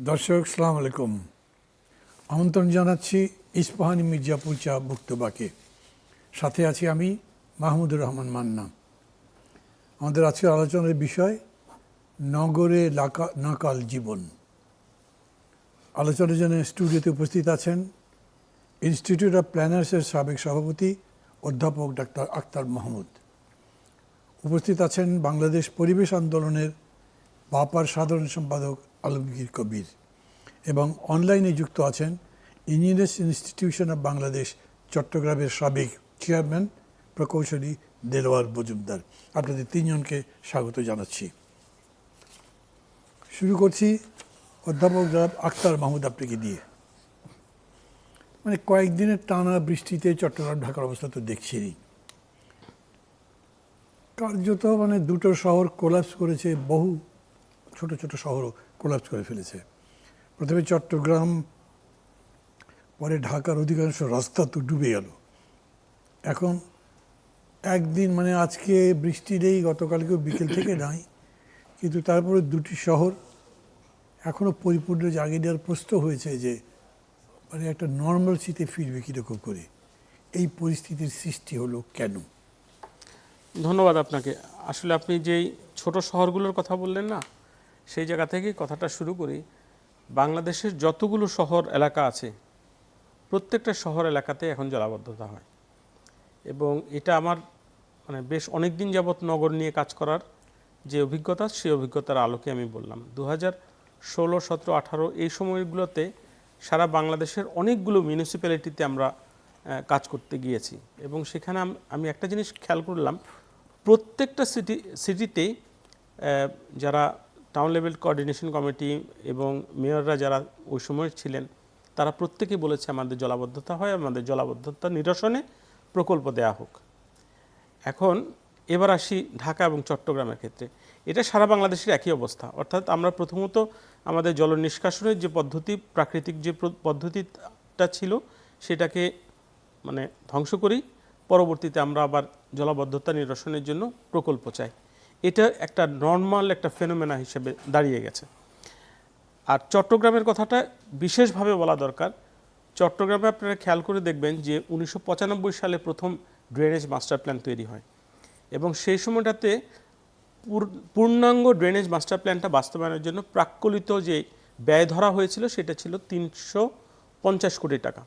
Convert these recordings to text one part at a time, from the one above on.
দর্শক সালাম আলাইকুম। আমন্ত্রণ জানাচ্ছি ইস্পাহানি মির্জাপুর চা বক্তব্যকে। সাথে আছি আমি মাহমুদুর রহমান মান্না। আমাদের আজকের আলোচনার বিষয় নগরে নাকাল জীবন। আলোচনার জন্য স্টুডিওতে উপস্থিত আছেন ইনস্টিটিউট অফ প্ল্যানার্সের সাবেক সভাপতি অধ্যাপক ডাক্তার আক্তার মাহমুদ। উপস্থিত আছেন বাংলাদেশ পরিবেশ আন্দোলনের বাপার সাধারণ সম্পাদক আলমগীর কবির এবং অনলাইনে যুক্ত আছেন ইঞ্জিনিয়ার্স ইনস্টিটিউশন অফ বাংলাদেশ চট্টগ্রামের সাবেক চেয়ারম্যান প্রকৌশলী দেলোয়ার মজুমদার। আপনাদের তিনজনকে স্বাগত জানাচ্ছি। শুরু করছি অধ্যাপক আক্তার মাহমুদ আপনাকে দিয়ে। কয়েকদিনের টানা বৃষ্টিতে চট্টগ্রাম ঢাকার অবস্থা তো দেখছেনই। কার্যত দুটো শহর কোলাপস করেছে, বহু ছোট ছোট শহরও কোলাপস করে ফেলেছে। প্রথমে চট্টগ্রাম, পরে ঢাকার অধিকাংশ রাস্তা তো ডুবে গেল। এখন একদিন আজকে বৃষ্টি নেই, গতকালকেও বিকেল থেকে নাই, কিন্তু তারপরে দুটি শহর এখনও পরিপূর্ণ জাগিয়ে দেওয়ার প্রশ্ন হয়েছে যে একটা নর্মালসিতে ফিরবে কীরকম করে। এই পরিস্থিতির সৃষ্টি হলো কেন? ধন্যবাদ আপনাকে। আসলে আপনি যেই ছোট শহরগুলোর কথা বললেন না, সেই জায়গা থেকেই কথাটা শুরু করি। বাংলাদেশের যতগুলো শহর এলাকা আছে, প্রত্যেকটা শহর এলাকাতে এখন জলাবদ্ধতা হয়, এবং এটা আমার বেশ অনেক দিন যাবৎ নগর নিয়ে কাজ করার যে অভিজ্ঞতা, সেই অভিজ্ঞতার আলোকে আমি বললাম। 2016, 17, 18 এই সময়গুলোতে সারা বাংলাদেশের অনেকগুলো মিউনিসিপ্যালিটিতে আমরা কাজ করতে গিয়েছি, এবং সেখানে আমি একটা জিনিস খেয়াল করলাম, প্রত্যেকটা সিটিতেই যারা টাউন লেভেল কোঅর্ডিনেশন কমিটি এবং মেয়ররা যারা ওই সময় ছিলেন, তারা প্রত্যেকেই বলেছে আমাদের জলাবদ্ধতা হয়, আমাদের জলাবদ্ধতা নিরসনে প্রকল্প দেয়া হোক। এখন এবার আসি ঢাকা এবং চট্টগ্রামের ক্ষেত্রে। এটা সারা বাংলাদেশের একই অবস্থা। অর্থাৎ আমরা প্রথমত আমাদের জল নিষ্কাশনের যে পদ্ধতি, প্রাকৃতিক যে পদ্ধতিটা ছিল, সেটাকে ধ্বংস করি। পরবর্তীতে আমরা আবার জলাবদ্ধতা নিরসনের জন্য প্রকল্প চাই। এটা একটা নর্মাল একটা ফেনোমেনা হিসেবে দাঁড়িয়ে গেছে। আর চট্টগ্রামের কথাটা বিশেষভাবে বলা দরকার। চট্টগ্রামে আপনারা খেয়াল করে দেখবেন যে 1995 সালে প্রথম ড্রেনেজ মাস্টার প্ল্যান তৈরি হয়, এবং সেই সময়টাতে পূর্ণাঙ্গ ড্রেনেজ মাস্টার প্ল্যানটা বাস্তবায়নের জন্য প্রাক্কলিত যে ব্যয় ধরা হয়েছিল, সেটা ছিল 350 কোটি টাকা।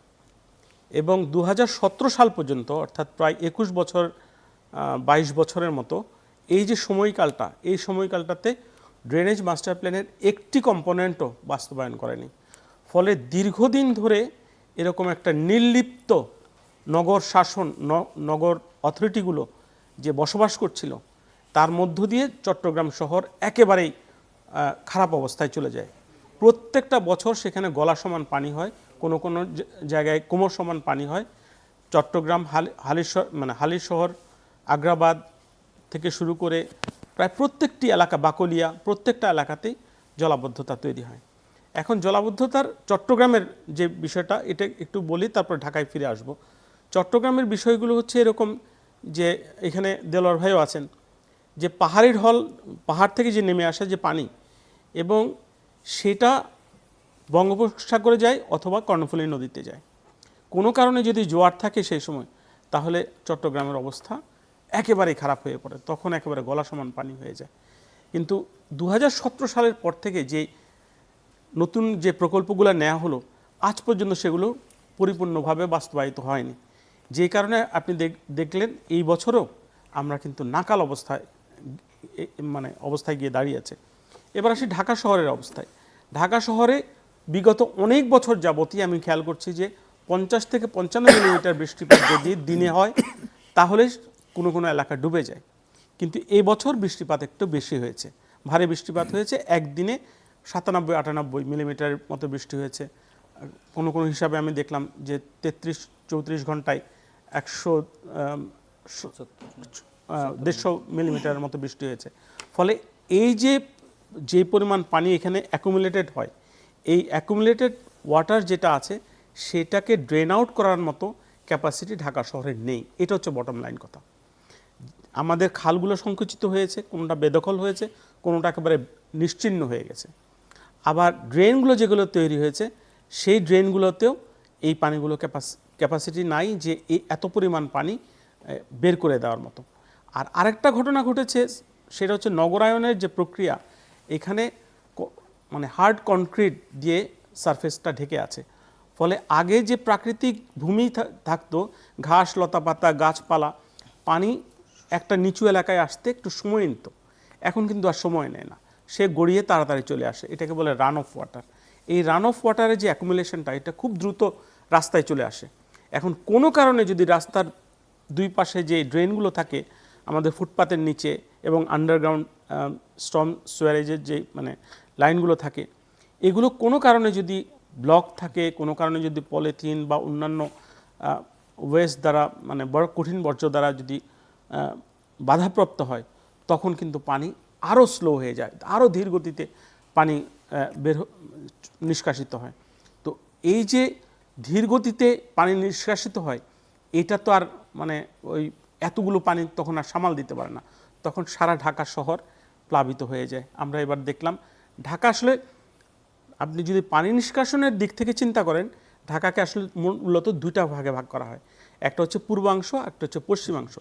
এবং 2017 সাল পর্যন্ত, অর্থাৎ প্রায় 21 বছর 22 বছরের মতো এই যে সময়কালটা, এই সময়কালটাতে ড্রেনেজ মাস্টার প্ল্যানের একটি কম্পোনেন্টও বাস্তবায়ন করেনি। ফলে দীর্ঘদিন ধরে এরকম একটা নির্লিপ্ত নগর শাসন, নগর অথরিটিগুলো যে বসবাস করছিল, তার মধ্য দিয়ে চট্টগ্রাম শহর একেবারেই খারাপ অবস্থায় চলে যায়। প্রত্যেকটা বছর সেখানে গলা সমান পানি হয়, কোনো কোনো জায়গায় কোমর সমান পানি হয়। চট্টগ্রাম হালির শহর, আগ্রাবাদ থেকে শুরু করে প্রায় প্রত্যেকটি এলাকা, বাকলিয়া, প্রত্যেকটা এলাকাতেই জলাবদ্ধতা তৈরি হয়। এখন জলাবদ্ধতার চট্টগ্রামের যে বিষয়টা, এটা একটু বলি, তারপর ঢাকায় ফিরে আসব। চট্টগ্রামের বিষয়গুলো হচ্ছে এরকম যে, এখানে দেলোয়ার ভাইও আছেন, যে পাহাড় থেকে যে নেমে আসে যে পানি, এবং সেটা বঙ্গোপসাগরে যায় অথবা কর্ণফুলী নদীতে যায়। কোনো কারণে যদি জোয়ার থাকে সেই সময়, তাহলে চট্টগ্রামের অবস্থা একেবারেই খারাপ হয়ে পড়ে, তখন একেবারে গলা সমান পানি হয়ে যায়। কিন্তু 2017 সালের পর থেকে যে নতুন যে প্রকল্পগুলো নেওয়া হলো, আজ পর্যন্ত সেগুলো পরিপূর্ণভাবে বাস্তবায়িত হয়নি। যে কারণে আপনি দেখলেন এই বছরও আমরা কিন্তু নাকাল অবস্থায় গিয়ে দাঁড়িয়েছে। এবার আসি ঢাকা শহরের অবস্থায়। ঢাকা শহরে বিগত অনেক বছর যাবতই আমি খেয়াল করছি যে 50 থেকে 55 মিলিমিটার বৃষ্টিপাত যদি দিনে হয়, তাহলে কোনো কোনো এলাকা ডুবে যায়। কিন্তু এই বছর বৃষ্টিপাত একটু বেশি হয়েছে, ভারী বৃষ্টিপাত হয়েছে। একদিনে 97-98 মিলিমিটারের মতো বৃষ্টি হয়েছে। কোনো কোনো হিসাবে আমি দেখলাম যে 33-34 ঘন্টায় 150 মিলিমিটারের মতো বৃষ্টি হয়েছে। ফলে এই যে পরিমাণ পানি এখানে অ্যাকুমুলেটেড হয়, এই অ্যাকুমুলেটেড ওয়াটার যেটা আছে, সেটাকে ড্রেন আউট করার মতো ক্যাপাসিটি ঢাকা শহরে নেই। এটা হচ্ছে বটম লাইন কথা। আমাদের খালগুলো সংকুচিত হয়েছে, কোনোটা বেদখল হয়েছে, কোনোটা একেবারে নিশ্চিহ্ন হয়ে গেছে। আবার ড্রেনগুলো যেগুলো তৈরি হয়েছে সেই ড্রেনগুলোতেও এই পানিগুলো ক্যাপাসিটি নাই যে এই এত পরিমাণ পানি বের করে দেওয়ার মতো। আর আরেকটা ঘটনা ঘটেছে, সেটা হচ্ছে নগরায়নের যে প্রক্রিয়া, এখানে মানে হার্ড কনক্রিট দিয়ে সারফেসটা ঢেকে আছে, ফলে আগে যে প্রাকৃতিক ভূমি থাকতো, ঘাস লতাপাতা গাছপালা, পানি একটা নিচু এলাকায় আসতে একটু সময় নিত, এখন কিন্তু আর সময় নেয় না, সে গড়িয়ে তাড়াতাড়ি চলে আসে। এটাকে বলে রান অফ ওয়াটার। এই রান অফ ওয়াটারের যে অ্যাকুমুলেশনটা, এটা খুব দ্রুত রাস্তায় চলে আসে। এখন কোনো কারণে যদি রাস্তার দুই পাশে যে ড্রেনগুলো থাকে আমাদের ফুটপাতের নিচে এবং আন্ডারগ্রাউন্ড স্টর্ম সুয়ারেজের যে মানে লাইনগুলো থাকে, এগুলো কোনো কারণে যদি ব্লক থাকে, কোনো কারণে যদি পলিথিন বা অন্যান্য ওয়েস্ট দ্বারা মানে বড় কঠিন বর্জ্য দ্বারা যদি বাধাপ্রাপ্ত হয়, তখন কিন্তু পানি আরও স্লো হয়ে যায়, আরও ধীর গতিতে পানি নিষ্কাশিত হয়। তো এই যে ধীর গতিতে পানি নিষ্কাশিত হয়, এটা তো আর মানে ওই এতগুলো পানি তখন আর সামাল দিতে পারে না, তখন সারা ঢাকা শহর প্লাবিত হয়ে যায়। আমরা এবার দেখলাম ঢাকা আসলে, আপনি যদি পানি নিষ্কাশনের দিক থেকে চিন্তা করেন, ঢাকাকে আসলে মূলত দুইটা ভাগে ভাগ করা হয়, একটা হচ্ছে পূর্বাংশ, একটা হচ্ছে পশ্চিমাংশ।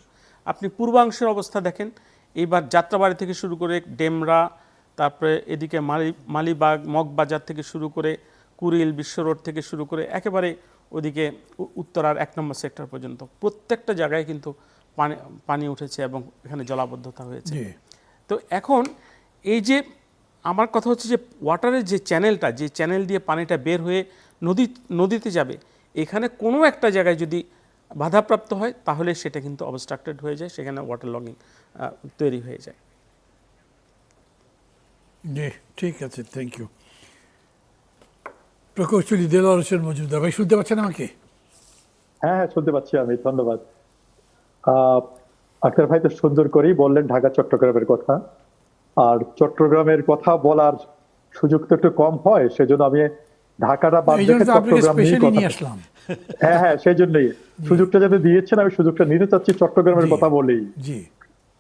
আপনি পূর্বাংশের অবস্থা দেখেন, এইবার যাত্রাবাড়ি থেকে শুরু করে ডেমরা, তারপরে এদিকে মালিবাগ মগবাজার থেকে শুরু করে কুড়িল বিশ্ব রোড থেকে শুরু করে একেবারে ওদিকে উত্তরার 1 নম্বর সেক্টর পর্যন্ত প্রত্যেকটা জায়গায় কিন্তু পানি উঠেছে এবং এখানে জলাবদ্ধতা হয়েছে। তো এখন এই যে আমার কথা হচ্ছে যে ওয়াটারের যে চ্যানেলটা, যে চ্যানেল দিয়ে পানিটা বের হয়ে নদীতে যাবে, এখানে কোনো একটা জায়গায় যদি বাধাপ্রাপ্ত হয় তাহলে সেটা কিন্তু অবস্ট্রাক্টেড হয়ে যায়, সেখানে ওয়াটার লগিং তৈরি হয়ে যায়। জি, ঠিক আছে, থ্যাংক ইউ। প্রকৌশলী দেলোয়ার হোসেন মজুমদার ভাই, শুনতে পাচ্ছেন আমাকে? হ্যাঁ হ্যাঁ, শুনতে পাচ্ছি আমি, ধন্যবাদ। আখতার ভাই তো সুন্দর করেই বললেন ঢাকা চট্টগ্রামের কথা, আর চট্টগ্রামের কথা বলার সুযোগ তো একটু কম হয়, সেজন্য আমি ঢাকাটা বাদ রেখে চট্টগ্রাম নিয়ে কথা আসলাম। হ্যাঁ হ্যাঁ, সেই জন্যই সুযোগটা যাতে দিয়েছেন, আমি সুযোগটা নিতে চাচ্ছি চট্টগ্রামের কথা বলেই। জি,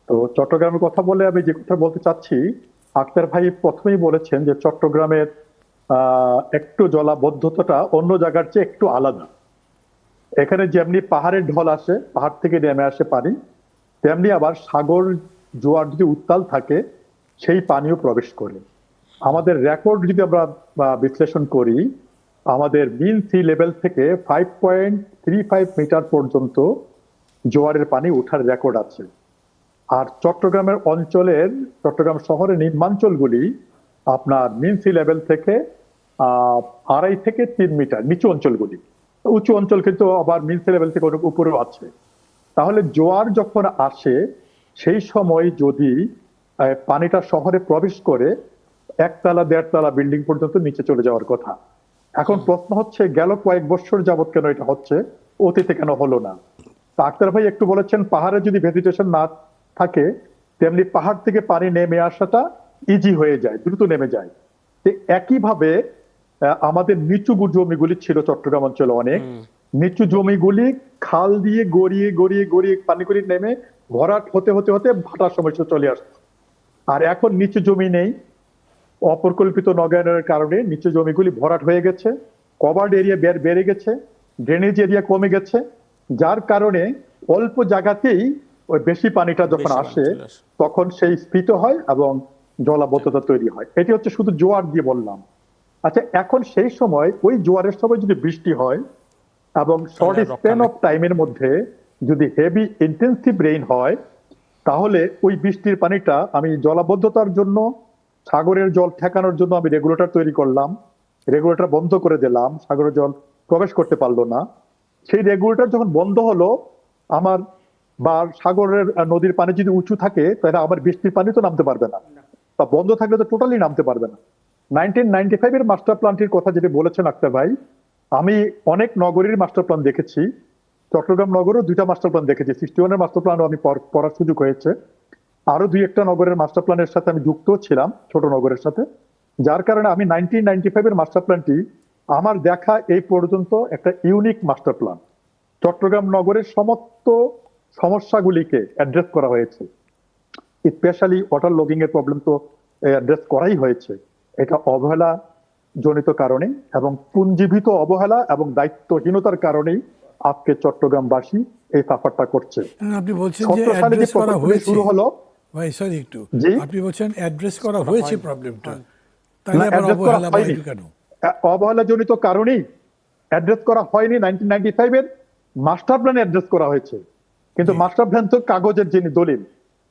তো চট্টগ্রামের কথা বলে আমি যে কথা বলতে চাচ্ছি, আখতার ভাই প্রথমেই বলেছেন যে চট্টগ্রামের একটু জলাবদ্ধতাটা অন্য জায়গার চেয়ে একটু আলাদা। এখানে যেমনি পাহাড়ের ঢল আসে, পাহাড় থেকে নেমে আসে পানি, তেমনি আবার সাগর জোয়ার যদি উত্তাল থাকে সেই পানিও প্রবেশ করে। আমাদের রেকর্ড যদি আমরা বিশ্লেষণ করি, আমাদের মিন সি লেভেল থেকে 5.35 মিটার পর্যন্ত জোয়ারের পানি ওঠার রেকর্ড আছে। আর চট্টগ্রামের অঞ্চলের, চট্টগ্রাম শহরের নিম্নাঞ্চলগুলি আপনার মিন সি লেভেল থেকে 2.5 থেকে 3 মিটার নিচু অঞ্চলগুলি, উঁচু অঞ্চল কিন্তু আবার মিন সি লেভেল থেকে অনেক উপরেও আছে। তাহলে জোয়ার যখন আসে সেই সময় যদি পানিটা শহরে প্রবেশ করে, 1 তলা 1.5 তলা বিল্ডিং পর্যন্ত নিচে চলে যাওয়ার কথা। এখন প্রশ্ন হচ্ছে, গেল কয়েক বছর যাবত কেন এটা হচ্ছে, অতীতে কেন হলো না? আক্তার ভাই একটু বলেছেন পাহাড়ে যদি ভেজিটেশন না থাকে, তেমনি পাহাড় থেকে পানি নেমে আসাটা ইজি হয়ে যায়, দ্রুত নেমে যায়। একইভাবে আমাদের নিচু জমিগুলি ছিল চট্টগ্রাম অঞ্চলে অনেক, নিচু জমিগুলি খাল দিয়ে গড়িয়ে গড়িয়ে গড়িয়ে পানি করে নেমে ভরাট হতে হতে হতে ভাটার সমস্যা চলে আসছে। আর এখন নিচু জমি নেই, অপরিকল্পিত নগরায়নের কারণে নিচু জমিগুলি ভরাট হয়ে গেছে, কভার্ড এরিয়া বেড়ে গেছে, ড্রেনেজ এরিয়া কমে গেছে, যার কারণে অল্প জায়গাতেই ওই বেশি পানিটা যখন আসে তখন সেই স্ফীত হয় এবং জলাবদ্ধতা তৈরি হয়। এটি হচ্ছে শুধু জোয়ার দিয়ে বললাম। আচ্ছা, এখন সেই সময় ওই জোয়ারের সময় যদি বৃষ্টি হয় এবং শর্ট স্প্যান অফ টাইমের মধ্যে যদি হেভি ইন্টেন্সিভ রেইন হয়, তাহলে ওই বৃষ্টির পানিটা আমি জলাবদ্ধতার জন্য, সাগরের জল ঠেকানোর জন্য আমি রেগুলেটর তৈরি করলাম, রেগুলেটর বন্ধ করে দিলাম, সাগরের জল প্রবেশ করতে পারলো না। সেই রেগুলেটর যখন বন্ধ হলো, আমার বা সাগরের নদীর পানি যদি উঁচু থাকে তাহলে আমার বৃষ্টির পানি তো নামতে পারবে না, বা বন্ধ থাকলে তো টোটালি নামতে পারবে না। 1995 এর মাস্টার প্ল্যানটির কথা যেটা বলেছেন আক্তার ভাই, আমি অনেক নগরীর মাস্টার প্ল্যান দেখেছি, চট্টগ্রাম নগরও 2টা মাস্টার প্ল্যান দেখেছি, 61 এর মাস্টার প্ল্যানও আমি পড়ার সুযোগ হয়েছে, আরো 2-1টা নগরের মাস্টার প্ল্যানের সাথে আমি যুক্ত ছিলাম, ছোট নগরের সাথে। যার কারণে আমি 1995 এর মাস্টার প্ল্যানটি আমার দেখা এই পর্যন্ত একটা ইউনিক মাস্টার প্ল্যান। চট্টগ্রাম নগরের সমস্ত সমস্যাগুলিকে অ্যাড্রেস করা হয়েছে, স্পেশালি ওয়াটার লগিং এর প্রবলেম তো অ্যাড্রেস করাই হয়েছে। এটা অবহেলা জনিত কারণে এবং পুঞ্জীভূত অবহেলা এবং দায়িত্বহীনতার কারণেই আজকে চট্টগ্রামবাসী এই সাফারটা করছে। আপনি বলছেন যে 17 সালে যে অ্যাড্রেস করা প্রকল্পটি হয়েছে, শুরু হলো, ভাই সরি একটু, জি আপনি বলছেন অ্যাড্রেস করা হয়েছে প্রবলেমটা, তাহলে না, আবার অ্যাড্রেস করা অবহেলা হয়নি। বা কেন? অবহেলাজনিত কারণেই অ্যাড্রেস করা হয়নি। 1995 এর মাস্টার প্ল্যানে অ্যাড্রেস করা হয়েছে, কিন্তু জি। মাস্টার প্ল্যান তো কাগজের যিনি দলিল,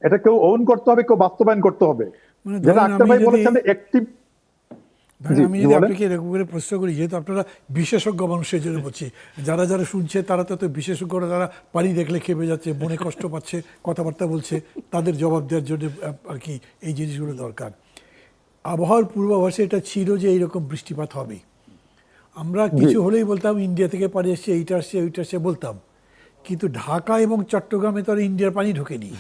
এটা কেউ ওন করতে হবে, কেউ বাস্তবায়ন করতে হবে। মানে যেটা ধরেন আক্তার আমি ভাই যদি বলেছেন একটি, জি, আমি জি যদি বলেন। আপনাকে এরকম করে প্রশ্ন করি, যেহেতু আপনারা বিশেষজ্ঞ মানুষের জন্য বলছি, যারা যারা শুনছে তারা তো বিশেষজ্ঞরা, যারা পানি দেখলে খেপে যাচ্ছে, মনে কষ্ট পাচ্ছে, কথাবার্তা বলছে, তাদের জবাব দেওয়ার জন্য আর কি এই জিনিসগুলো দরকার। আবহাওয়ার পূর্বাভাসে এটা ছিল যে এইরকম বৃষ্টিপাত হবে। আমরা কিছু হলেই বলতাম ইন্ডিয়া থেকে পানি আসছে, এইটা আসছে, ওইটা আসছে বলতাম, কিন্তু ঢাকা এবং চট্টগ্রামে তো আর ইন্ডিয়ার পানি ঢোকেনি।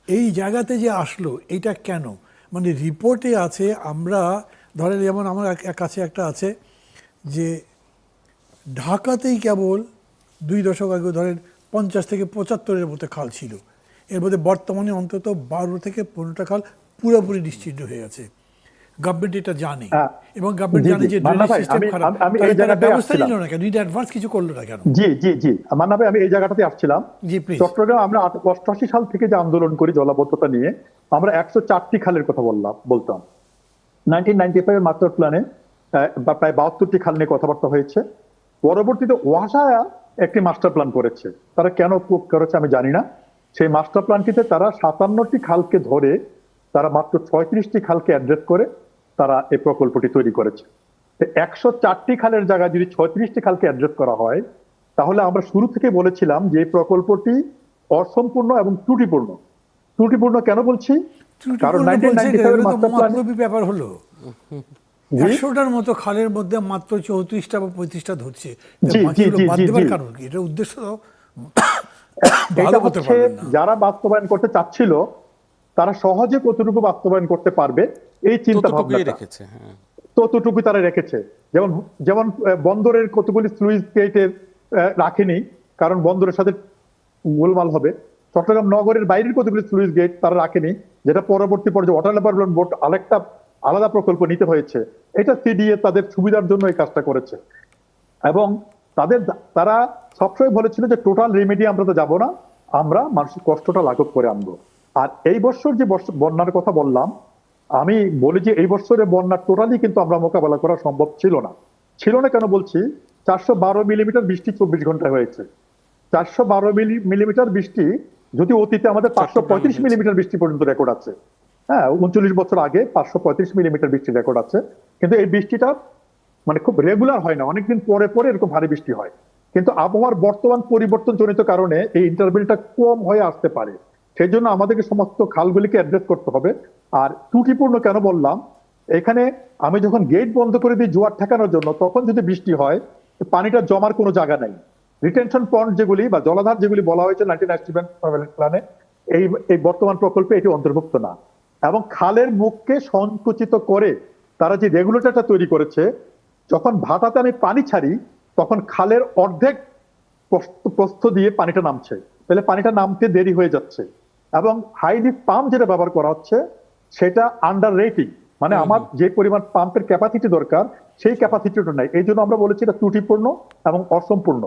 এই জায়গাতে যে আসলো, এটা কেন? মানে রিপোর্টে আছে, আমরা ধরেন যেমন আমার কাছে একটা আছে যে ঢাকাতেই কেবল 2 দশক আগে ধরেন 50 থেকে 75-এর মতো খাল ছিল, এর মধ্যে বর্তমানে অন্তত 12 থেকে 15টা খাল পুরোপুরি নিশ্চিহ্ন হয়ে গেছে। গভর্নমেন্ট এটা জানে, এবং গভর্নমেন্ট জি জানে জি যে মান্না ড্রেনেজ ভাই, সিস্টেম আমি খারাপ, আমি- আমি তাহলে এই তারা জায়গাটায় ব্যবস্থা আসছিলাম। নিল না কেন? ইন অ্যাডভান্স কিছু করলো না কেন? জি জি জি মান্না ভাই, আমি এই জায়গাটাতে আসছিলাম। জি প্লিজ। চট্টগ্রাম আমরা 88 সাল থেকে যে আন্দোলন করি জলাবদ্ধতা নিয়ে, আমরা 104টি খালের কথা বলতাম। 1995 এর মাস্টার প্ল্যানে বা প্রায় 72টি খাল নিয়ে কথাবার্তা হয়েছে। পরবর্তীতে ওয়াসা একটি মাস্টার প্ল্যান করেছে, তারা কেন করেছে আমি জানি না। সেই মাস্টার প্ল্যানটিতে তারা 57টি খালকে ধরে তারা মাত্র 36টি খালকে অ্যাড্রেস করে তারা এই প্রকল্পটি তৈরি করেছে। 104টি খালের জায়গায় যদি 36টি খালকে অ্যাড্রেস করা হয়, তাহলে আমরা শুরু থেকে বলেছিলাম যে এই প্রকল্পটি অসম্পূর্ণ এবং ত্রুটিপূর্ণ। ত্রুটিপূর্ণ কেন বলছি? কারণ ত্রুটিপূর্ণ বলছে 1995 এর এগুলো তো মাস্টার প্ল্যান, মতলবী ব্যাপার হলো। জি 100টার মতো খালের মধ্যে মাত্র 34টা বা 35টা ধরছে, তা জি জি বাকিগুলো জি বাদ জি দেবার জি কারণ কি? এটা উদ্দেশ্য তো ভালো এটা করতে হচ্ছে পারবেন না। যারা বাস্তবায়ন করতে চাচ্ছিল তারা সহজে কতটুকু বাস্তবায়ন করতে পারবে এই চিন্তা ততটুকুই ভাবনাটা, রেখেছে। হ্যাঁ, ততটুকু তারা রেখেছে। যেমন যেমন বন্দরের কতগুলি স্লুইস গেটের রাখেনি, কারণ বন্দরের সাথে গোলমাল হবে। চট্টগ্রাম নগরের বাইরের কতগুলি স্লুইস গেট তারা রাখেনি, যেটা পরবর্তী পর্যায়ে ওয়াটার ডেভেলপমেন্ট বোর্ড আরেকটা আলাদা প্রকল্প নিতে হয়েছে। এটা সিডিএ তাদের সুবিধার জন্য এই কাজটা করেছে। এবং তারা সবসময় বলেছিল যে টোটাল রেমেডি আমরা তো যাবো না, আমরা মানুষের কষ্টটা লাঘব করে আনবো। আর এই বছর যে বন্যার কথা বললাম, আমি বলি যে এই বছরের বন্যা টোটালি কিন্তু আমরা মোকাবেলা করা সম্ভব ছিল না। ছিল না কেন বলছি? 412 মিলিমিটার বৃষ্টি 24 ঘন্টায় হয়েছে। 412 মিলিমিটার বৃষ্টি, যদি অতীতে আমাদের 535 হয়েছে। মিলিমিটার বৃষ্টি পর্যন্ত রেকর্ড আছে। হ্যাঁ, 39 বছর আগে 535 মিলিমিটার বৃষ্টির রেকর্ড আছে। কিন্তু এই বৃষ্টিটা মানে খুব রেগুলার হয় না, অনেকদিন পরে পরে এরকম ভারী বৃষ্টি হয়। কিন্তু আবহাওয়ার বর্তমান পরিবর্তন জনিত কারণে এই ইন্টারভেলটা কম হয়ে আসতে পারে। সেই জন্য আমাদেরকে সমস্ত খালগুলিকে অ্যাড্রেস করতে হবে। আর ত্রুটিপূর্ণ কেন বললাম, এখানে আমি যখন গেট বন্ধ করে দিই জোয়ার ঠেকানোর জন্য, তখন যদি বৃষ্টি হয় পানিটা জমার কোনো জায়গা নাই। রিটেনশন পন্ড যেগুলি বা জলাধার যেগুলি বলা হয়েছে 1997 প্ল্যানে, এই বর্তমান প্রকল্পে এটি অন্তর্ভুক্ত না। এবং খালের মুখকে সংকুচিত করে তারা যে রেগুলেটরটা তৈরি করেছে, যখন ভাটাতে আমি পানি ছাড়ি তখন খালের অর্ধেক প্রস্থ দিয়ে পানিটা নামছে, তাহলে পানিটা নামতে দেরি হয়ে যাচ্ছে। এবং হাইলি পাম্প যেটা ব্যবহার করা হচ্ছে সেটা আন্ডার রেটিং, মানে আমার যে পরিমাণ পাম্পের ক্যাপাসিটি দরকার সেই ক্যাপাসিটিটা নাই। এই জন্য আমরা বলেছি এটা ত্রুটিপূর্ণ এবং অসম্পূর্ণ।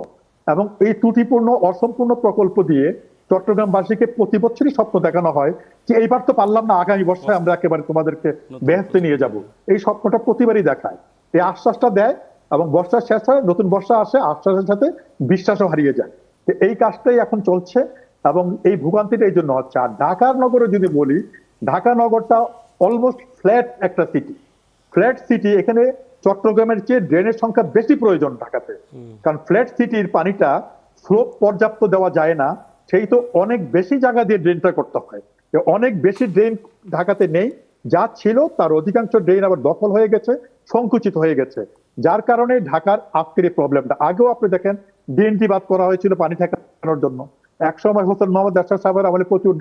এবং এই ত্রুটিপূর্ণ অসম্পূর্ণ প্রকল্প দিয়ে চট্টগ্রামবাসীকে প্রতি বছরই স্বপ্ন দেখানো হয় যে এইবার তো পারলাম না, আগামী বর্ষায় আমরা একেবারে তোমাদেরকে বেহেশতে নিয়ে যাব। এই স্বপ্নটা প্রতিবারই দেখায়, এই আশ্বাসটা দেয়, এবং বর্ষা শেষ হয়, নতুন বর্ষা আসে, আশ্বাসের সাথে বিশ্বাসও হারিয়ে যায়। তো এই কাজটাই এখন চলছে এবং এই ভোগান্তিটা এই জন্য হচ্ছে। আর ঢাকার নগরে যদি বলি, ঢাকা নগরটা অলমোস্ট ফ্ল্যাট একটা সিটি, ফ্ল্যাট সিটি। এখানে চট্টগ্রামের চেয়ে ড্রেনের সংখ্যা বেশি প্রয়োজন ঢাকাতে, কারণ ফ্ল্যাট সিটির পানিটা স্লোপ পর্যাপ্ত দেওয়া যায় না, সেই তো অনেক বেশি জায়গা দিয়ে ড্রেনটা করতে হয়। অনেক বেশি ড্রেন ঢাকাতে নেই, যা ছিল তার অধিকাংশ ড্রেন আবার দখল হয়ে গেছে, সংকুচিত হয়ে গেছে, যার কারণে ঢাকার আজকের এই প্রবলেমটা। আগেও আপনি দেখেন ডিএনটি বাদ করা হয়েছিল পানি ঠেকানোর জন্য। একসময় হোসেন মোহাম্মদ এরশাদ সাহেবের আমলে প্রচুর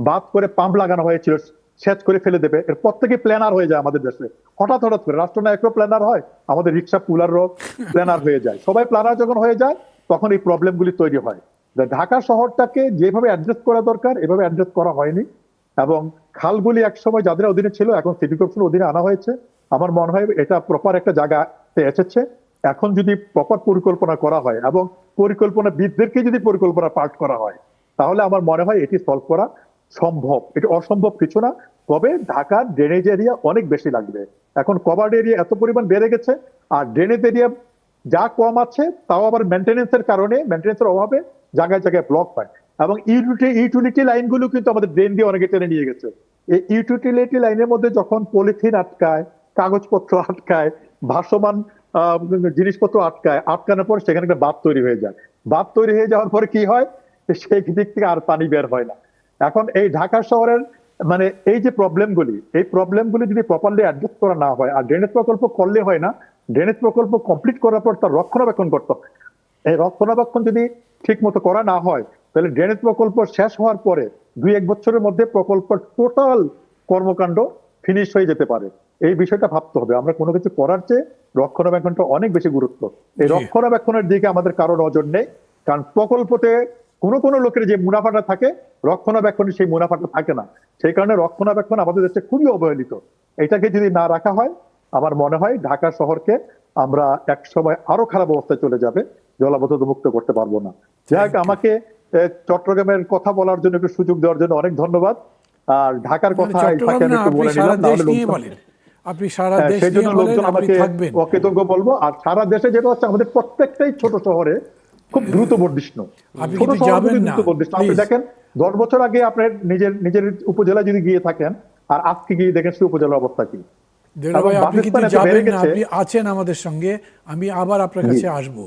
বাদ করে পাম্প লাগানো হয়েছিল, সেচ করে ফেলে দেবে। এর প্রত্যেকে প্ল্যানার হয়ে যায় আমাদের দেশে, হঠাৎ হঠাৎ করে রাষ্ট্রনায়কও প্ল্যানার হয়, আমাদের রিক্সা পুলারও প্ল্যানার হয়ে যায়। সবাই প্ল্যানার যখন হয়ে যায় তখন এই প্রবলেমগুলি তৈরি হয়। ঢাকা শহরটাকে যেভাবে অ্যাড্রেস করা দরকার এভাবে অ্যাড্রেস করা হয়নি। এবং খালগুলি একসময় যাদের অধীনে ছিল এখন সিটি কর্পোরেশনের অধীনে আনা হয়েছে, আমার মনে হয় এটা প্রপার একটা জায়গাতে এসেছে। এখন যদি প্রপার পরিকল্পনা করা হয় এবং পরিকল্পনাবিদদেরকে যদি পরিকল্পনা পাঠ করা হয়, তাহলে আমার মনে হয় এটি সলভ করা সম্ভব। এটি অসম্ভব কিছু না। তবে ঢাকার ড্রেনেজ এরিয়া অনেক বেশি লাগবে। এখন কভার্ড এরিয়া এত পরিমাণ বেড়ে গেছে, আর ড্রেনেজ এরিয়া যা কম আছে তাও আবার মেনটেন্যান্সের কারণে, মেনটেন্যান্সের অভাবে জায়গায় জায়গায় ব্লক হয়। এবং ইউটিলিটি লাইনগুলো কিন্তু আমাদের ড্রেন দিয়ে অনেকে টেনে নিয়ে গেছে। এই ইউটিলিটি লাইনের মধ্যে যখন পলিথিন আটকায়, কাগজপত্র আটকায়, ভাসমান জিনিসপত্র আটকানোর পর সেখানে একটা বাঁধ তৈরি হয়ে যায়। বাঁধ তৈরি হয়ে যাওয়ার পরে কি হয়, সেই দিক থেকে আর পানি বের হয় না। এখন এই ঢাকা শহরের মানে এই যে প্রবলেমগুলি যদি প্রপারলি অ্যাড্রেস করা না হয়, আর ড্রেনেজ প্রকল্প করলে হয় না, ড্রেনেজ প্রকল্প কমপ্লিট করার পর তার রক্ষণাবেক্ষণ করতে হবে। এই রক্ষণাবেক্ষণ যদি ঠিক মতো করা না হয়, তাহলে ড্রেনেজ প্রকল্প শেষ হওয়ার পরে 2-1 বছরের মধ্যে প্রকল্প টোটাল কর্মকাণ্ড ফিনিশ হয়ে যেতে পারে। এই বিষয়টা ভাবতে হবে। আমরা কোনো কিছু করার চেয়ে রক্ষণাবেক্ষণটা অনেক বেশি গুরুত্ব। এই রক্ষণাবেক্ষণের দিকে আমাদের কারো নজর নেই, কারণ প্রকল্পতে কোনো লোকের যে মুনাফাটা থাকে, রক্ষণাবেক্ষণে সেই মুনাফাটা থাকে না। সেই কারণে রক্ষণাবেক্ষণ আমাদের দেশে খুবই অবহেলিত। এটাকে যদি না রাখা হয়, আমার মনে হয় ঢাকা শহরকে আমরা এক সময় আরো খারাপ অবস্থায় চলে যাবে, জলাবদ্ধতা মুক্ত করতে পারবো না। যাই হোক, আমাকে চট্টগ্রামের কথা বলার জন্য, একটু সুযোগ দেওয়ার জন্য অনেক ধন্যবাদ। আর ঢাকার কথা একটু বলে নিলাম, আপনি সারা দেশ সেই জন্য নিয়ে বলেন, লোকজন আপনি আমাকে থাকবেন। অকৃতজ্ঞ বলবো। আর সারা দেশে যেটা হচ্ছে, আমাদের প্রত্যেকটাই ছোট শহরে খুব দ্রুত বর্ধিষ্ণু। আপনি ছোট কিন্তু শহর যাবেন না, দ্রুত বর্ধিষ্ণু। আপনি please। দেখেন 10 বছর আগে আপনার নিজের উপজেলায় যদি গিয়ে থাকেন, আর আজকে গিয়ে দেখেন সেই উপজেলার অবস্থা কি। দেলোয়ার ভাই, আপনি কিন্তু যাবেন না, আপনি আছেন আমাদের সঙ্গে। আমি আবার আপনার কাছে আসবো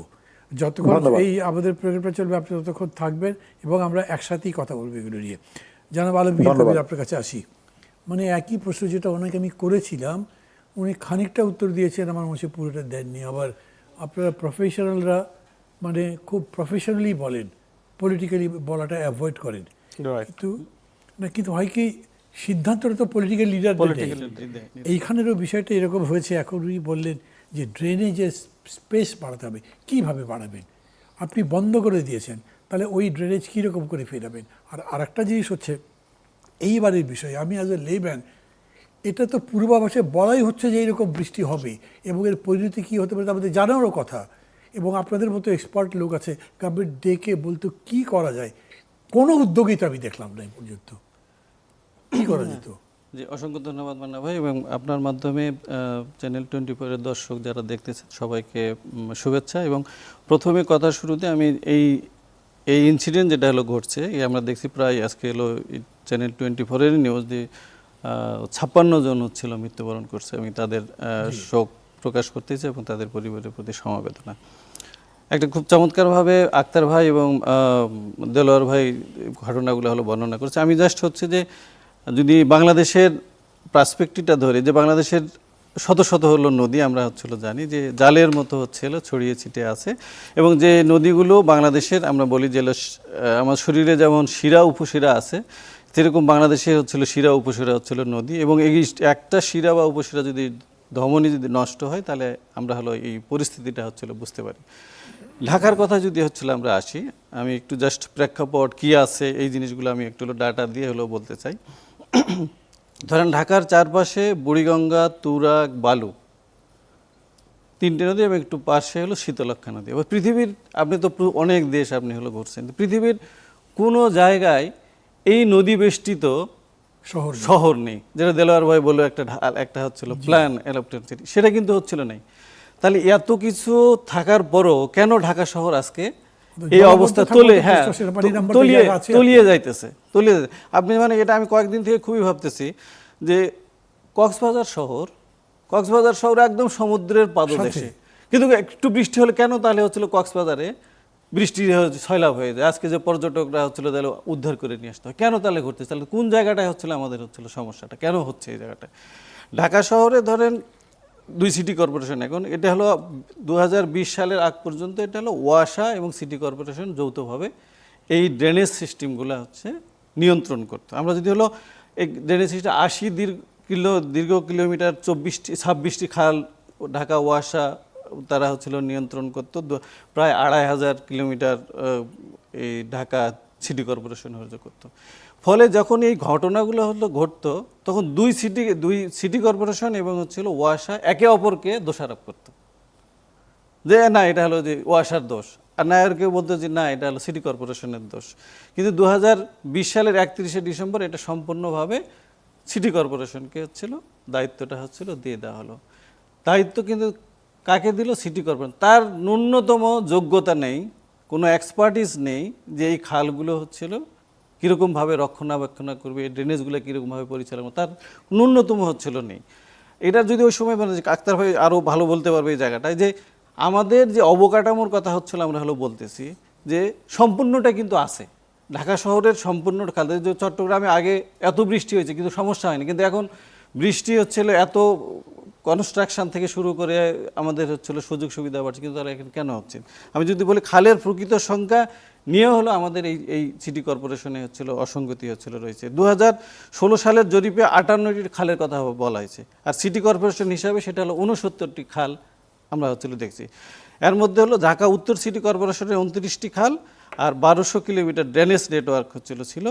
যতক্ষণ এই আমাদের প্রোগ্রামটা চলবে, আপনি ততক্ষণ থাকবেন এবং আমরা একসাথেই কথা বলবো এগুলো নিয়ে। জানাব আলমগীর কবির, আপনার কাছে আসি। মানে একই প্রশ্ন যেটা ওনাকে আমি করেছিলাম, উনি খানিকটা উত্তর দিয়েছেন, আমার মনে হচ্ছে পুরোটা দেননি। আবার আপনারা প্রফেশনালরা মানে খুব প্রফেশনালি বলেন, পলিটিক্যালি বলাটা অ্যাভয়েড করেন। কিন্তু হয় কি, সিদ্ধান্তটা তো পলিটিক্যাল লিডার। এইখানেরও বিষয়টা এরকম হয়েছে। এখন উনি বললেন যে ড্রেনেজের স্পেস বাড়াতে হবে। কীভাবে বাড়াবেন? আপনি বন্ধ করে দিয়েছেন, তাহলে ওই ড্রেনেজ কীরকম করে ফেরাবেন? আর আরেকটা জিনিস হচ্ছে এইবারের বিষয়, আমি অ্যাজ এ লেম্যান, এটা তো পূর্বাভাসে বলাই হচ্ছে যে এইরকম বৃষ্টি হবে এবং এর পরিণতি কী হতে পারে আমাদের জানারও কথা। এবং আপনাদের মতো এক্সপার্ট লোক আছে, গভর্নমেন্ট ডেকে বলতো কী করা যায়। কোনো উদ্যোগই তো আমি দেখলাম না এই পর্যন্ত। কী করা যেত? জি, অসংখ্য ধন্যবাদ মান্না ভাই, এবং আপনার মাধ্যমে চ্যানেল 24-এর দর্শক যারা দেখতেছেন সবাইকে শুভেচ্ছা। এবং প্রথমে কথা শুরুতে আমি এই ইনসিডেন্ট যেটা হলো ঘটছে, আমরা দেখছি প্রায় আজকে হলো চ্যানেল 24-এর নিউজ দিয়ে 56 জন হচ্ছিল মৃত্যুবরণ করছে। আমি তাদের শোক প্রকাশ করতেছি এবং তাদের পরিবারের প্রতি সমবেদনা। একটা খুব চমৎকারভাবে আক্তার ভাই এবং দেলোয়ার ভাই ঘটনাগুলো হলো বর্ণনা করছে। আমি জাস্ট হচ্ছে যে যদি বাংলাদেশের পার্সপেক্টিভটা ধরে, যে বাংলাদেশের শত শত হলো নদী আমরা হচ্ছিল জানি যে জালের মতো হচ্ছিল ছড়িয়ে ছিটে আছে, এবং যে নদীগুলো বাংলাদেশের আমরা বলি যে আমার শরীরে যেমন শিরা উপশিরা আছে, সেরকম বাংলাদেশে হচ্ছিল শিরা উপশিরা হচ্ছিল নদী। এবং এই একটা শিরা বা উপশিরা যদি ধমনী যদি নষ্ট হয়, তাহলে আমরা হলো এই পরিস্থিতিটা হচ্ছিল বুঝতে পারি। ঢাকার কথা যদি হচ্ছিল আমরা আসি, আমি একটু জাস্ট প্রেক্ষাপট কী আছে এই জিনিসগুলো আমি একটু হলো ডাটা দিয়ে হলো বলতে চাই। ধরেন ঢাকার চারপাশে বুড়িগঙ্গা, তুরাগ, বালু, 3টে নদী, এবং একটু পাশে হলো শীতলক্ষ্যা নদী। এবার পৃথিবীর আপনি তো অনেক দেশ আপনি হলো ঘুরছেন, পৃথিবীর কোনো জায়গায় এই নদী বেষ্টিত শহর নেই। যেটা দেলোয়ার ভাই বললো একটা হচ্ছিল প্ল্যান এলোপটেড সিটি, সেটা কিন্তু হচ্ছিল নাই। তাহলে এত কিছু থাকার পরও কেন ঢাকা শহর আজকে এই অবস্থা তলিয়ে যাইতেছে? আপনি মানে এটা আমি কয়েকদিন থেকে খুবই ভাবতেছি যে কক্সবাজার শহর একদম সমুদ্রের পাদদেশে, কিন্তু একটু বৃষ্টি হলে কেন তাহলে হচ্ছিল কক্সবাজারে বৃষ্টি সয়লাভ হয়ে যায়। আজকে যে পর্যটকরা হচ্ছিল তাহলে উদ্ধার করে নিয়ে আসতে হয়, কেন তাহলে ঘুরতে? তাহলে কোন জায়গাটায় হচ্ছিল আমাদের হচ্ছিল সমস্যাটা, কেন হচ্ছে এই জায়গাটায়? ঢাকা শহরে ধরেন 2 সিটি কর্পোরেশন, এখন এটা হলো 2020 সালের আগ পর্যন্ত এটা হলো ওয়াসা এবং সিটি কর্পোরেশন যৌথভাবে এই ড্রেনেজ সিস্টেমগুলো হচ্ছে নিয়ন্ত্রণ করতো। আমরা যদি হলো এই ড্রেনেজ সিস্টেম 80 দীর্ঘ কিলোমিটার 26টি খাল ঢাকা ওয়াসা তারা হচ্ছিল নিয়ন্ত্রণ করতো। প্রায় 2500 কিলোমিটার এই ঢাকা সিটি কর্পোরেশন হয়ে করতো। ফলে যখন এই ঘটনাগুলো ঘটতো তখন দুই সিটি কর্পোরেশন এবং হচ্ছিল ওয়াসা একে অপরকে দোষারোপ করতো যে না এটা হলো যে ওয়াসার দোষ, আর নায়রকে বলতো যে না এটা হলো সিটি কর্পোরেশনের দোষ। কিন্তু 2020 সালের 31শে ডিসেম্বর এটা সম্পূর্ণভাবে সিটি কর্পোরেশনকে দায়িত্বটা দিয়ে দেওয়া হলো। দায়িত্ব কিন্তু কাকে দিল? City corporation. তার ন্যূনতম যোগ্যতা নেই, কোনো এক্সপার্টিস নেই যে এই খালগুলো কীরকমভাবে রক্ষণাবেক্ষণ করবে, এই ড্রেনেজগুলো কীরকমভাবে পরিচালনা, তার ন্যূনতম নেই। এটা যদি ওই সময় মানে আক্তার ভাই আরও ভালো বলতে পারবে এই জায়গাটায়, যে আমাদের যে অবকাঠামোর কথা আমরা বলতেছি যে সম্পূর্ণটা কিন্তু আছে ঢাকা শহরের সম্পূর্ণ খাল। যে চট্টগ্রামে আগে এত বৃষ্টি হয়েছে কিন্তু সমস্যা হয়নি, কিন্তু এখন বৃষ্টি এত কনস্ট্রাকশন থেকে শুরু করে আমাদের সুযোগ সুবিধা বাড়ছে, কিন্তু তারা এখানে কেন হচ্ছে? আমি যদি বলি খালের প্রকৃত সংখ্যা নিয়ে আমাদের এই সিটি কর্পোরেশনে অসঙ্গতি রয়েছে। 2016 সালের জরিপে 58টি খালের কথা বলা হয়েছে, আর সিটি কর্পোরেশন হিসাবে সেটা হলো 69টি খাল আমরা দেখছি। এর মধ্যে ঢাকা উত্তর সিটি কর্পোরেশনের 29টি খাল আর 1200 কিলোমিটার ড্রেনেজ নেটওয়ার্ক ছিল।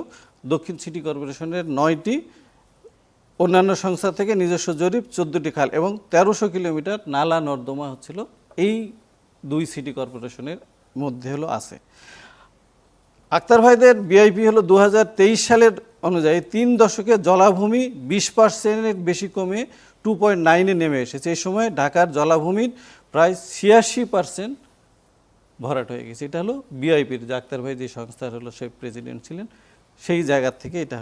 দক্ষিণ সিটি কর্পোরেশনের 9টি, অন্যান্য সংস্থা থেকে নিজস্ব জরিপ 14টি খাল এবং 1300 কিলোমিটার নালা নর্দমা এই দুই সিটি কর্পোরেশনের মধ্যে আছে। আক্তার ভাইদের বিআইপি 2023 সালের অনুযায়ী 3 দশকে জলাভূমি 20%-এর বেশি কমে 2.9-এ নেমে এসেছে। এই সময় ঢাকার জলাভূমির প্রায় 86% ভরাট হয়ে গেছে। এটা বিআইপির, যে আক্তার ভাই যে সংস্থার সে প্রেসিডেন্ট ছিলেন, সেই জায়গার থেকে এটা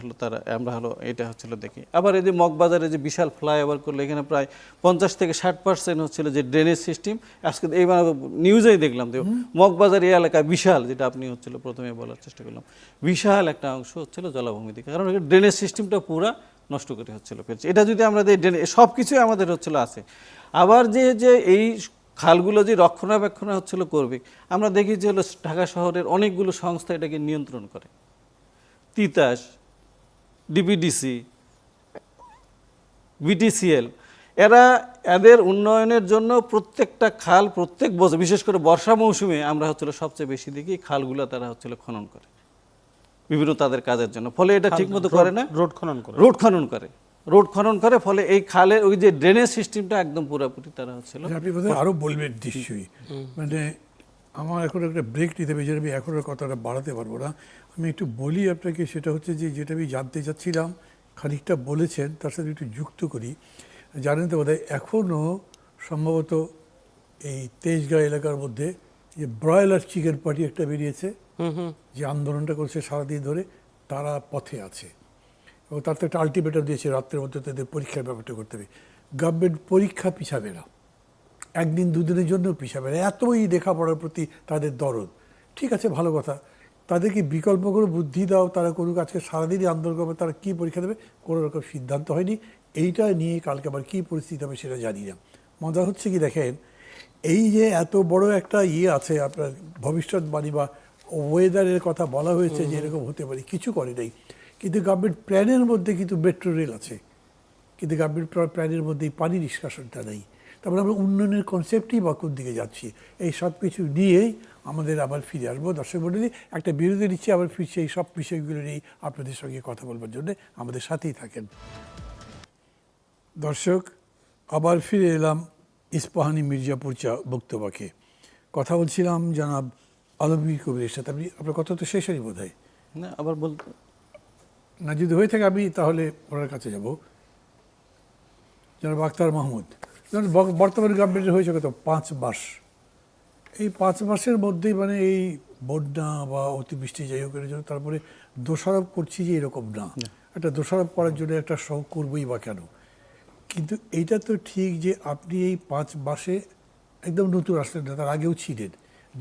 আমরা এটা দেখি। আবার এই যে মগবাজারে যে বিশাল ফ্লাইওভার করলো, এখানে প্রায় 50 থেকে 60% যে ড্রেনেজ সিস্টেম। আজকে এইবার নিউজেই দেখলাম যে মগবাজার এই এলাকায় বিশাল, যেটা আপনি প্রথমে বলার চেষ্টা করলাম, বিশাল একটা অংশ জলাভূমি থেকে, কারণ ড্রেনেজ সিস্টেমটা পুরা নষ্ট করে ফেলছে। এটা যদি আমরা সব কিছুই আমাদের আছে। আবার যে এই খালগুলো যে রক্ষণাবেক্ষণ করবে, আমরা দেখি যে ঢাকা শহরের অনেকগুলো সংস্থা এটাকে নিয়ন্ত্রণ করে। তিতাস, ডিপিডিসি, বিটিসিএল, এদের উন্নয়নের জন্য প্রত্যেকটা খাল প্রত্যেক বছর, বিশেষ করে বর্ষা মৌসুমে আমরা সবচেয়ে বেশি দেখি খালগুলো তারা খনন করে বিভিন্ন তাদের কাজের জন্য। ফলে এটা ঠিকমতো করে না, রোড খনন করে। ফলে এই খালের ওই যে ড্রেনেজ সিস্টেমটা একদম পুরোপুরি তারা আপনি বোধহয় আরো বলবেন নিশ্চয়ই। মানে আমার এখন একটা ব্রেক নিতে হবে, আমি এখন কথাটা বাড়াতে পারবো না। আমি একটু বলি আপনাকে, সেটা হচ্ছে যে যেটা আমি জানতে চাচ্ছিলাম, খানিকটা বলেছেন, তার সাথে একটু যুক্ত করি। জানেন তো বোধহয় এখনও সম্ভবত এই তেজগাঁ এলাকার মধ্যে যে ব্রয়লার চিকেন পার্টি একটা বেরিয়েছে, যে আন্দোলনটা করছে সারাদিন ধরে, তারা পথে আছে এবং তার তো একটা আলটিমেটাম দিয়েছে রাত্রের মধ্যে তাদের পরীক্ষার ব্যাপারটা করতে হবে। গভর্নমেন্ট পরীক্ষা পিছাবে না, একদিন দুদিনের জন্য পিছাবে না, এতই লেখাপড়ার প্রতি তাদের দরদ। ঠিক আছে, ভালো কথা, তাদেরকে বিকল্প করে বুদ্ধি দাও, তারা কোনো আজকে সারাদিনই আন্দোলন করবে, তারা কী পরীক্ষা দেবে কোনো রকম সিদ্ধান্ত হয়নি। এইটা নিয়ে কালকে আবার কী পরিস্থিতি হবে সেটা জানি না। মজা হচ্ছে কি দেখেন, এই যে এত বড় একটা আছে আপনার ভবিষ্যৎবাণী বা ওয়েদারের কথা বলা হয়েছে যে এরকম হতে পারে, কিছু করে নাই। কিন্তু গভর্নমেন্ট প্ল্যানের মধ্যে কিন্তু মেট্রো রেল আছে, কিন্তু গভর্নমেন্ট প্ল্যানের মধ্যে পানি নিষ্কাশনটা নেই। তারপরে আমরা উন্নয়নের কনসেপ্টই বা কোন দিকে যাচ্ছি, এই সব কিছু নিয়েই আমাদের আবার ফিরে আসবো। দর্শক মণ্ডলী, একটা বিরতি নিচ্ছি, আবার ফিরছি এই সব বিষয়গুলো নিয়েই আপনাদের সঙ্গে কথা বলবার জন্য। আমাদের সাথেই থাকেন দর্শক। আবার ফিরে এলাম ইস্পাহানি মির্জাপুর বক্তব্যকে। কথা বলছিলাম জনাব আলমগীর কবিরের সাথে। আপনার কথা তো শেষ হয়নি বোধ হয় না, আবার বলতে না, যদি হয়ে থাকে আমি তাহলে ওনার কাছে যাব। জনাব আখতার মাহমুদ, বর্তমান গভর্নমেন্টের হয়েছে কত 5 মাস। এই 5 মাসের মধ্যেই মানে এই বন্যা বা অতিবৃষ্টি যাই হোক এর জন্য, তারপরে দোষারোপ করছি যে এরকম না, একটা দোষারোপ করার জন্য একটা শখ করবই বা কেন। কিন্তু এইটা তো ঠিক যে আপনি এই 5 মাসে একদম নতুন আসলেন না, তার আগেও ছিলেন,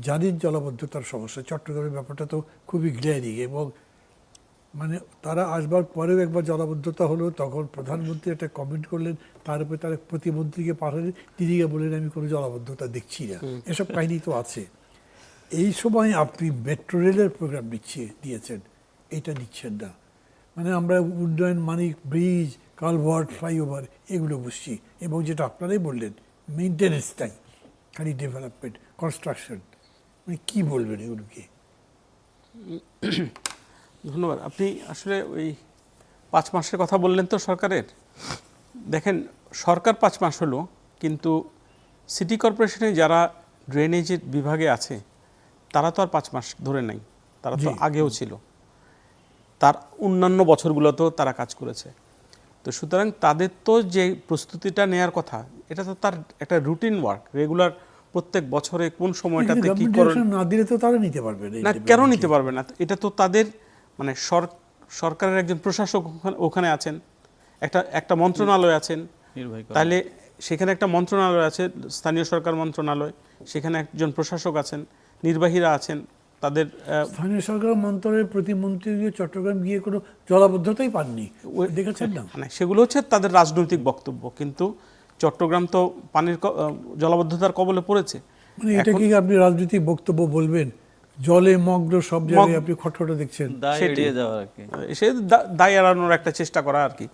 জানেন জলাবদ্ধতার সমস্যা। চট্টগ্রামের ব্যাপারটা তো খুবই গ্ল্যারিং, এবং মানে তারা আসবার পরেও একবার জলাবদ্ধতা হলো, তখন প্রধানমন্ত্রী একটা কমেন্ট করলেন, তার উপরে তার প্রতিমন্ত্রীকে পাঠালেন, তিনি বললেন আমি কোনো জলাবদ্ধতা দেখছি না। এসব কাহিনী তো আছে। এই সময় আপনি মেট্রো রেলের প্রোগ্রাম দিয়েছেন, এটা নিচ্ছেন না। মানে আমরা উন্নয়ন মানে ব্রিজ, কালভার্ট, ফ্লাইওভার এগুলো বুঝছি, এবং যেটা আপনারাই বললেন মেনটেন্যান্সটাই খালি ডেভেলপমেন্ট, কনস্ট্রাকশন, মানে কী বলবেন এগুলোকে? ধন্যবাদ। আপনি আসলে ওই 5 মাসের কথা বললেন তো সরকারের। দেখেন, সরকার 5 মাস হলো, কিন্তু সিটি কর্পোরেশনে যারা ড্রেনেজের বিভাগে আছে তারা তো আর 5 মাস ধরে নাই, তারা তো আগেও ছিল, তার অন্যান্য বছরগুলোতেও তারা কাজ করেছে। তো সুতরাং তাদের তো যে প্রস্তুতিটা নেয়ার কথা, এটা তো তার একটা রুটিন ওয়ার্ক, রেগুলার প্রত্যেক বছরে কোন সময়টাতে কি করেন না দিলে তো তারা নিতে পারবে না, কেন নিতে পারবে না? এটা তো তাদের মানে সরকারের একজন প্রশাসক ওখানে আছেন, একটা মন্ত্রণালয় আছেন, তাহলে সেখানে একটা মন্ত্রণালয় আছে, স্থানীয় সরকার মন্ত্রণালয়, সেখানে একজন প্রশাসক আছেন, নির্বাহীরা আছেন, তাদের স্থানীয় সরকার মন্ত্রণালয়ের প্রতিমন্ত্রী চট্টগ্রাম গিয়ে কোনো জলাবদ্ধতাই পাননি, দেখেছেন না? মানে সেগুলো হচ্ছে তাদের রাজনৈতিক বক্তব্য, কিন্তু চট্টগ্রাম তো পানির জলাবদ্ধতার কবলে পড়েছে। মানে এটা কি আপনি রাজনৈতিক বক্তব্য বলবেন? জলে মগ্ন সব জায়গায় আপনি খটখটে দেখছেন, সে দায় এড়ানোর একটা চেষ্টা করা আর কি।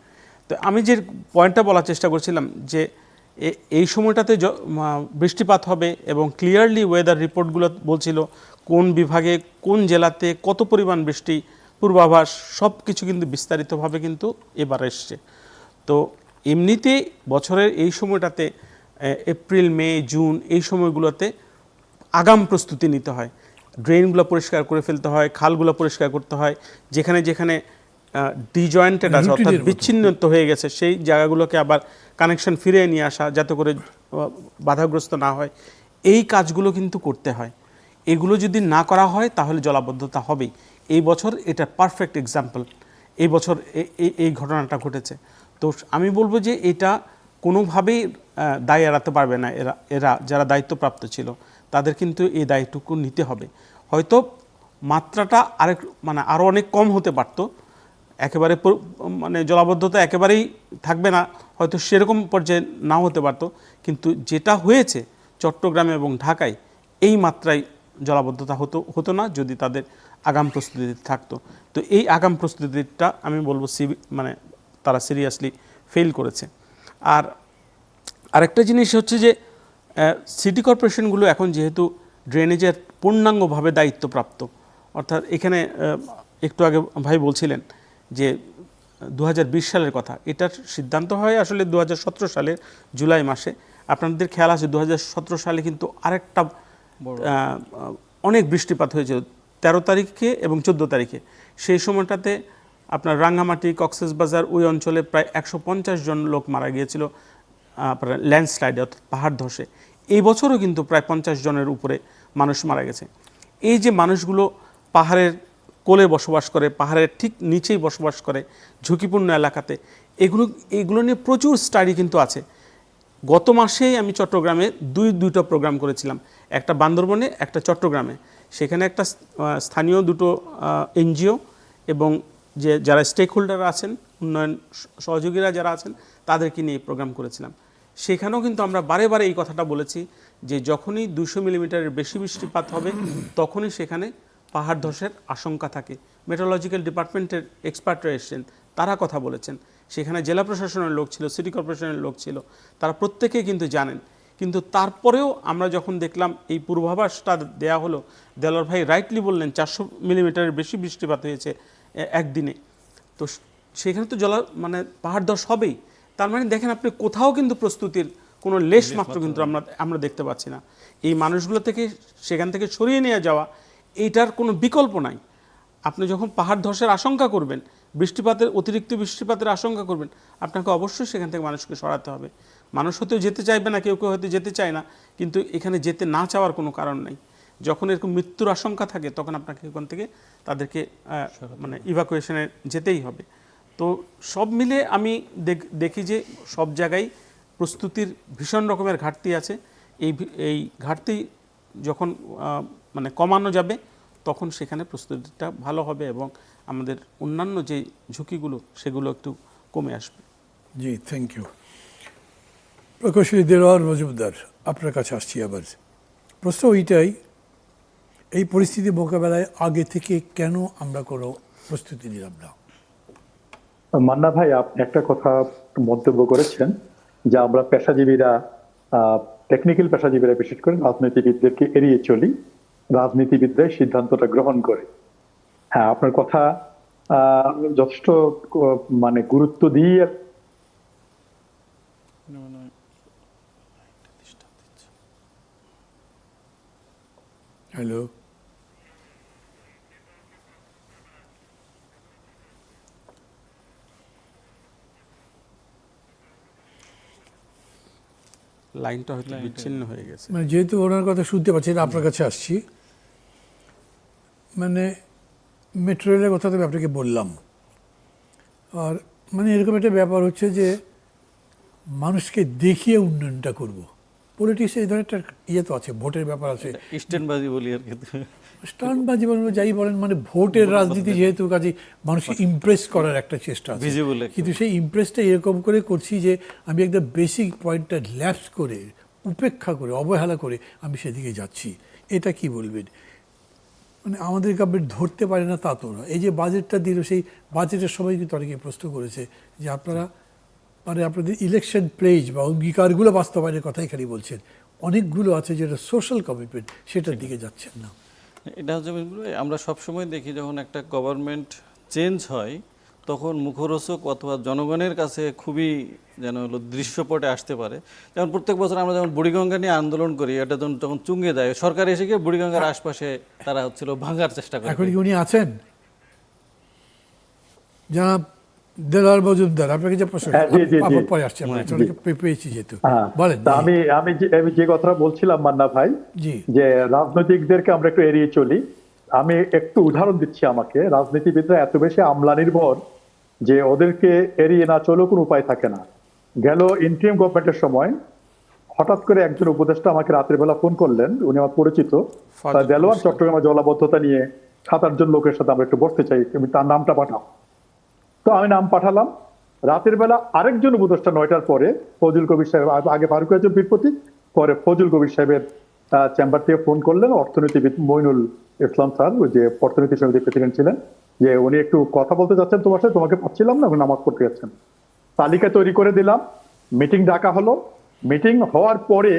তো আমি যে পয়েন্টটা বলার চেষ্টা করছিলাম যে এই সময়টাতে বৃষ্টিপাত হবে এবং ক্লিয়ারলি ওয়েদার রিপোর্টগুলো বলছিল কোন বিভাগে কোন জেলাতে কত পরিমাণ বৃষ্টি, পূর্বাভাস সব কিছু কিন্তু বিস্তারিতভাবে কিন্তু এবার এসছে। তো এমনিতে বছরের এই সময়টাতে এপ্রিল, মে, জুন এই সময়গুলোতে আগাম প্রস্তুতি নিতে হয়, ড্রেনগুলো পরিষ্কার করে ফেলতে হয়, খালগুলো পরিষ্কার করতে হয়, যেখানে যেখানে ডিজয়েন্টেড আছে অর্থাৎ বিচ্ছিন্ন হয়ে গেছে সেই জায়গাগুলোকে আবার কানেকশন ফিরিয়ে নিয়ে আসা যাতে করে বাধাগ্রস্ত না হয়, এই কাজগুলো কিন্তু করতে হয়। এগুলো যদি না করা হয় তাহলে জলাবদ্ধতা হবেই। এই বছর এটা পারফেক্ট এক্সাম্পল, এই বছর এই ঘটনাটা ঘটেছে। তো আমি বলবো যে এটা কোনোভাবেই দায় এড়াতে পারবে না এরা যারা দায়িত্বপ্রাপ্ত ছিল, তাদের কিন্তু এই দায়িত্বটুকু নিতে হবে। হয়তো মাত্রাটা আরও অনেক কম হতে পারত, একেবারে মানে জলাবদ্ধতা একেবারেই থাকবে না, হয়তো সেরকম পর্যায়ে নাও হতে পারতো, কিন্তু যেটা হয়েছে চট্টগ্রামে এবং ঢাকায় এই মাত্রায় জলাবদ্ধতা হতো না যদি তাদের আগাম প্রস্তুতি থাকতো। তো এই আগাম প্রস্তুতিটা আমি বলবো তারা সিরিয়াসলি ফেল করেছে। আর আরেকটা জিনিস হচ্ছে যে সিটি কর্পোরেশনগুলো এখন যেহেতু ড্রেনেজের পূর্ণাঙ্গভাবে দায়িত্বপ্রাপ্ত, অর্থাৎ এখানে একটু আগে ভাই বলছিলেন যে 2020 সালের কথা, এটার সিদ্ধান্ত হয় আসলে 2017 সালের জুলাই মাসে। আপনাদের খেয়াল আছে 2017 সালে কিন্তু আরেকটা অনেক বৃষ্টিপাত হয়েছিল 13 তারিখে এবং 14 তারিখে। সেই সময়টাতে আপনার রাঙ্গামাটি, কক্সবাজার ওই অঞ্চলে প্রায় 150 জন লোক মারা গিয়েছিল আপনার ল্যান্ডস্লাইডে অর্থাৎ পাহাড় ধসে। এই বছরও কিন্তু প্রায় 50 জনের উপরে মানুষ মারা গেছে। এই যে মানুষগুলো পাহাড়ের কোলে বসবাস করে, পাহাড়ের ঠিক নিচেই বসবাস করে ঝুঁকিপূর্ণ এলাকাতে, এগুলো নিয়ে প্রচুর স্টাডি কিন্তু আছে। গত মাসেই আমি চট্টগ্রামে দুটো প্রোগ্রাম করেছিলাম, একটা বান্দরবনে, একটা চট্টগ্রামে। সেখানে একটা স্থানীয় দুটো এনজিও এবং যারা স্টেক হোল্ডার আছেন, উন্নয়ন সহযোগীরা যারা আছেন, তাদেরকে নিয়ে প্রোগ্রাম করেছিলাম। সেখানেও কিন্তু আমরা বারে বারে এই কথাটা বলেছি যে যখনই 200 মিলিমিটারের বেশি বৃষ্টিপাত হবে তখনই সেখানে পাহাড় ধসের আশঙ্কা থাকে। মেট্রোলজিক্যাল ডিপার্টমেন্টের এক্সপার্টরা এসেছেন, তারা কথা বলেছেন, সেখানে জেলা প্রশাসনের লোক ছিল, সিটি কর্পোরেশনের লোক ছিল, তারা প্রত্যেকেই কিন্তু জানেন। কিন্তু তারপরেও আমরা যখন দেখলাম এই পূর্বাভাসটা দেয়া হলো, দেলোয়ার ভাই রাইটলি বললেন 400 মিলিমিটারের বেশি বৃষ্টিপাত হয়েছে একদিনে, তো সেখানে তো পাহাড় ধস হবেই। তার মানে দেখেন আপনি কোথাও কিন্তু প্রস্তুতির কোনো লেশ মাত্র কিন্তু আমরা দেখতে পাচ্ছি না। এই মানুষগুলো থেকে সেখান থেকে সরিয়ে নিয়ে যাওয়া, এইটার কোনো বিকল্প নাই। আপনি যখন পাহাড় ধসের আশঙ্কা করবেন, অতিরিক্ত বৃষ্টিপাতের আশঙ্কা করবেন, আপনাকে অবশ্যই সেখান থেকে মানুষকে সরাতে হবে। মানুষ হয়তো যেতে চাইবে না, কেউ কেউ হয়তো যেতে চায় না, কিন্তু এখানে যেতে না চাওয়ার কোনো কারণ নেই। যখন এরকম মৃত্যুর আশঙ্কা থাকে তখন আপনাকে ওখান থেকে তাদেরকে ইভাকুয়েশনে যেতেই হবে। তো সব মিলে আমি দেখি যে সব জায়গায় প্রস্তুতির ভীষণ রকমের ঘাটতি আছে। এই ঘাটতি যখন কমানো যাবে তখন সেখানে প্রস্তুতিটা ভালো হবে এবং আমাদের অন্যান্য যে ঝুঁকিগুলো সেগুলো একটু কমে আসবে। জি, থ্যাংক ইউ। প্রকৌশলী দেলোয়ার মজুমদার, আপনার কাছে আসছি আবার। প্রশ্ন ওইটাই, এই পরিস্থিতি মোকাবেলায় আগে থেকে কেন আমরা কোনো প্রস্তুতি নিলাম না? মান্না ভাই, আপনি একটা কথা মন্তব্য করেছেন যে আমরা পেশাজীবীরা, টেকনিক্যাল পেশাজীবীরা বিশেষ করে রাজনীতিবিদদেরকে এড়িয়ে চলি, রাজনীতিবিদরাই সিদ্ধান্তটা গ্রহণ করে। হ্যাঁ, আপনার কথা যথেষ্ট মানে গুরুত্ব দিয়ে হ্যালো, লাইনটা হয়তো বিচ্ছিন্ন হয়ে গেছে। মানে যেহেতু ওনার কথা শুনতে পাচ্ছি না, আপনার কাছে আসছি। মানে মেট্রো রেলের কথা তো আমি আপনাকে বললাম। আর মানে এরকম একটা ব্যাপার হচ্ছে যে মানুষকে দেখিয়ে উন্নয়নটা করব। পলিটিক্সে এই ধরনের একটা ইয়ে তো আছে, ভোটের ব্যাপার আছে, স্ট্যান্ডবাজি বলি আর কি। স্টানবাজি বলেন যাই বলেন, মানে ভোটের রাজনীতি যেহেতু কাজে মানুষকে ইমপ্রেস করার একটা চেষ্টা আছে। ভিজিবল কিন্তু সেই ইমপ্রেসটা এরকম করে করছি যে আমি একদম বেসিক পয়েন্টটা ল্যাপস করে, উপেক্ষা করে, অবহেলা করে আমি সেদিকে যাচ্ছি। এটা কি বলবেন? মানে আমাদের গভর্নমেন্ট ধরতে পারে না তা তো না। এই যে বাজেটটা দিল, সেই বাজেটের সময় কিন্তু অনেকে প্রশ্ন করেছে যে আপনারা মানে আপনাদের ইলেকশন প্লেজ বা অঙ্গীকারগুলো বাস্তবায়নের কথাই খালি বলছেন, অনেকগুলো আছে যেটা সোশ্যাল কমিটমেন্ট, সেটার দিকে যাচ্ছেন না। এটা হচ্ছে আমরা সবসময় দেখি যখন একটা গভর্নমেন্ট চেঞ্জ হয় তখন মুখরোচক অথবা জনগণের কাছে খুবই যেন হলো দৃশ্যপটে আসতে পারে। যেমন প্রত্যেক বছর আমরা যখন বুড়িগঙ্গা নিয়ে আন্দোলন করি, এটা যখন চুঙ্গে যায়, সরকার এসে গিয়ে বুড়িগঙ্গার আশপাশে তারা হচ্ছিল ভাঙার চেষ্টা করে। এখন কি উনি আছেন? যারা দেলার মজুমদার, আপনাকে যে প্রশ্ন পরে আসছে, আমরা পেয়েছি যেহেতু বলেন। আমি যে কথাটা বলছিলাম মান্না ভাই, যে রাজনৈতিকদেরকে আমরা একটু এড়িয়ে চলি। আমি একটু উদাহরণ দিচ্ছি। আমাকে রাজনীতিবিদরা এত বেশি আমলা নির্ভর যে ওদেরকে এড়িয়ে না চলেও কোনো উপায় থাকে না। গেল ইন্টারিম গভর্নমেন্টের সময় হঠাৎ করে একজন উপদেষ্টা আমাকে রাতের বেলা ফোন করলেন, উনি আমার পরিচিত, দেলোয়ার চট্টগ্রামের জলাবদ্ধতা নিয়ে 7-8 জন লোকের সাথে আমরা একটু বসতে চাই, তুমি তার নামটা পাঠাও। তো আমি নাম পাঠালাম। রাতের বেলা আরেকজন উপদেষ্টা 9টার পরে ফজল কবির সাহেব, আগে ফারুক আজম পীরপতি, পরে ফজল কবির সাহেবের চেম্বার থেকে ফোন করলেন, অর্থনীতিবিদ মইনুল ইসলাম স্যার, ওই যে অর্থনীতি সমিতির প্রেসিডেন্ট ছিলেন, যে উনি একটু কথা বলতে যাচ্ছেন তোমার সাথে, তোমাকে পাচ্ছিলাম না, নামাজ পড়তে যাচ্ছেন। তালিকা তৈরি করে দিলাম, মিটিং ডাকা হলো। মিটিং হওয়ার পরে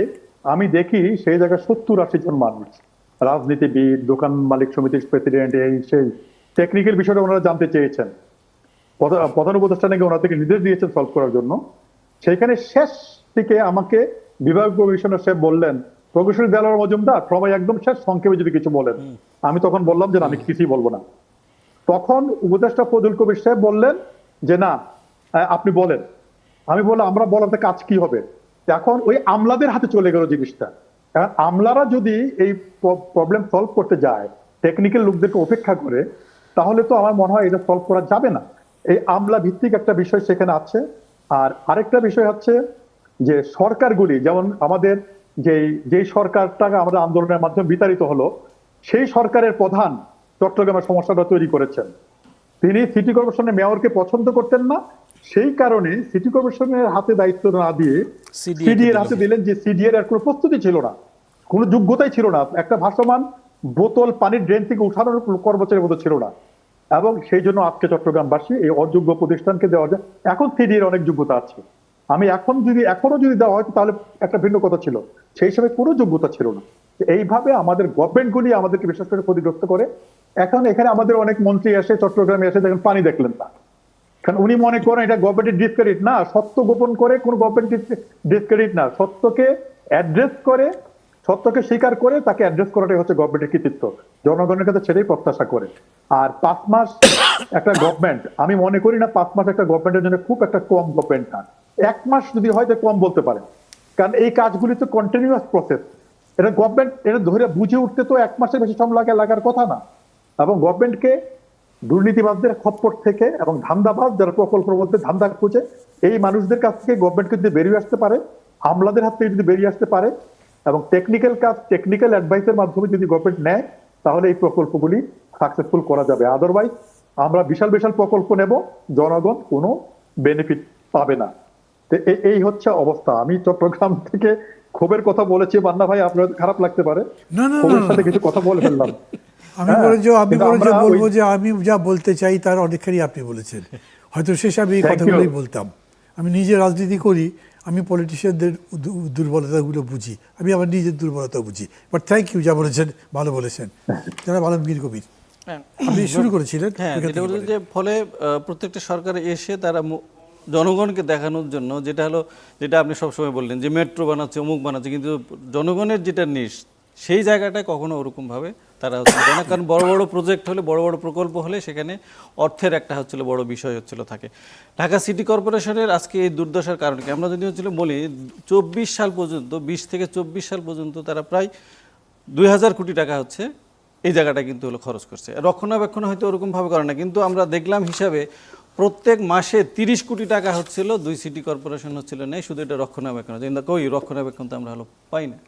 আমি দেখি সেই জায়গায় 70-80 জন মানুষ, রাজনীতিবিদ, দোকান মালিক সমিতির প্রেসিডেন্ট, এই সেই টেকনিক্যাল বিষয়টা ওনারা জানতে চেয়েছেন। প্রধান উপদেষ্টা নাকি ওনাদেরকে নির্দেশ দিয়েছেন সলভ করার জন্য। সেইখানে শেষ দিকে আমাকে বিভাগ কমিশনার সাহেব বললেন, প্রকৌশলী দেলোয়ার মজুমদার সময় একদম শেষ, সংক্ষেপে যদি কিছু বলেন। আমি তখন বললাম যে আমি কিছুই বলবো না। তখন উপদেষ্টা ফজল কবির সাহেব বললেন যে না, আপনি বলেন। আমি বললাম আমরা বলাতে কাজ কি হবে? এখন ওই আমলাদের হাতে চলে গেল জিনিসটা। কারণ আমলারা যদি এই প্রবলেম সলভ করতে যায়, টেকনিক্যাল লোকদেরকে উপেক্ষা করে, তাহলে তো আমার মনে হয় এটা সলভ করা যাবে না। এই আমলা ভিত্তিক একটা বিষয় সেখানে আছে। আর আরেকটা বিষয় হচ্ছে যে সরকারগুলি, যেমন আমাদের যেই সরকারটা আমাদের আন্দোলনের মাধ্যমে বিতাড়িত হলো, সেই সরকারের প্রধান চট্টগ্রামের সমস্যাটা তৈরি করেছেন। তিনি সিটি কর্পোরেশনের মেয়রকে পছন্দ করতেন না, সেই কারণে সিটি কর্পোরেশনের হাতে দায়িত্ব না দিয়ে সিডি এর হাতে দিলেন, যে সিডি এর কোনো প্রস্তুতি ছিল না, কোনো যোগ্যতাই ছিল না, একটা ভাসমান বোতল পানির ড্রেন থেকে উঠানোর কর্মচারীর মতো ছিল না। এবং সেই জন্য আজকে চট্টগ্রামবাসী এই অযোগ্য প্রতিষ্ঠানকে দেওয়া যায়। এখন সিডি এর অনেক যোগ্যতা আছে। আমি এখনো যদি দেওয়া হয় তাহলে একটা ভিন্ন কথা ছিল, সেই সময় কোনো যোগ্যতা ছিল না। এইভাবে আমাদের গভর্নমেন্টগুলি আমাদেরকে বিশেষ করে ক্ষতিগ্রস্ত করে। এখন এখানে আমাদের অনেক মন্ত্রী এসে চট্টগ্রামে এসে দেখেন পানি দেখলেন না, কারণ উনি মনে করেন এটা গভর্নমেন্টের ডিসক্রেডিট না। সত্য গোপন করে কোনো গভর্নমেন্টের ডিসক্রেডিট না, সত্যকে অ্যাড্রেস করে, সত্যকে স্বীকার করে তাকে অ্যাড্রেস করাটাই হচ্ছে গভর্নমেন্টের কৃতিত্ব। জনগণের কাছে সেটাই প্রত্যাশা করে। আর 5 মাস একটা গভর্নমেন্ট, আমি মনে করি না 5 মাস একটা গভর্নমেন্টের জন্য খুব একটা কম গভর্নমেন্ট না। 1 মাস যদি হয় তো কম বলতে পারে, কারণ এই কাজগুলি তো কন্টিনিউয়াস প্রসেস। এটা গভর্নমেন্ট এটা ধরে বুঝে উঠতে তো 1 মাসের বেশি সময় লাগার কথা না। এবং গভর্নমেন্টকে দুর্নীতিবাদদের খপ্পর থেকে এবং ধান্দাবাজ যারা প্রকল্পের মধ্যে ধান্দা খুঁজে, এই মানুষদের কাছ থেকে গভর্নমেন্টকে যদি বেরিয়ে আসতে পারে, আমলাদের হাত থেকে যদি বেরিয়ে আসতে পারে, এবং টেকনিক্যাল কাজ টেকনিক্যাল অ্যাডভাইসের মাধ্যমে যদি গভর্নমেন্ট নেয়, তাহলে এই প্রকল্পগুলি সাকসেসফুল করা যাবে। আদারওয়াইজ আমরা বিশাল বিশাল প্রকল্প নেব, জনগণ কোনো বেনিফিট পাবে না। তো এই হচ্ছে অবস্থা। আমি চট্টগ্রাম থেকে ক্ষোভের কথা বলেছি মান্না ভাই, আপনার খারাপ লাগতে পারে, ক্ষোভের সাথে কিছু কথা বলে ফেললাম। আমি বলবো যে আমি যা বলতে চাই তার অনেকখানি আপনি বলেছেন। হয়তো শেষে আমি এই কথাগুলোই বলতাম। আমি নিজে রাজনীতি করি, আমি পলিটিশিয়ানদের দুর্বলতাগুলো বুঝি, আমি আমার নিজের দুর্বলতা বুঝি। বাট থ্যাংক ইউ, যা বলেছেন ভালো বলেছেন। যারা আলমগীর কবির। আপনি শুরু করেছিলেন হ্যাঁ, ওইখান যেটা থেকে বলছে বলেন। যে ফলে প্রত্যেকটা সরকার এসে তারা জনগণকে দেখানোর জন্য যেটা আপনি সবসময় বললেন যে মেট্রো বানাচ্ছে, অমুক বানাচ্ছে, কিন্তু জনগণের যেটা নিশ সেই জায়গাটায় কখনো ওরকমভাবে তারা হচ্ছে না। কারণ বড় বড় প্রজেক্ট হলে, বড় বড় প্রকল্প হলে সেখানে অর্থের একটা হচ্ছিল বড় বিষয় হচ্ছিল থাকে। ঢাকা সিটি কর্পোরেশনের আজকে এই দুর্দশার কারণ কি আমরা যদি হচ্ছিল বলি, 24 সাল পর্যন্ত, 20 থেকে 24 সাল পর্যন্ত তারা প্রায় 2000 কোটি টাকা হচ্ছে এই জায়গাটা কিন্তু হলো খরচ করছে। রক্ষণাবেক্ষণ হয়তো ওরকমভাবে করে না, কিন্তু আমরা দেখলাম হিসাবে প্রত্যেক মাসে 30 কোটি টাকা হচ্ছিল দুই সিটি কর্পোরেশন হচ্ছিল নেই, শুধু এটা রক্ষণাবেক্ষণ। কিন্তু কই রক্ষণাবেক্ষণ তো আমরা হলো পাই না,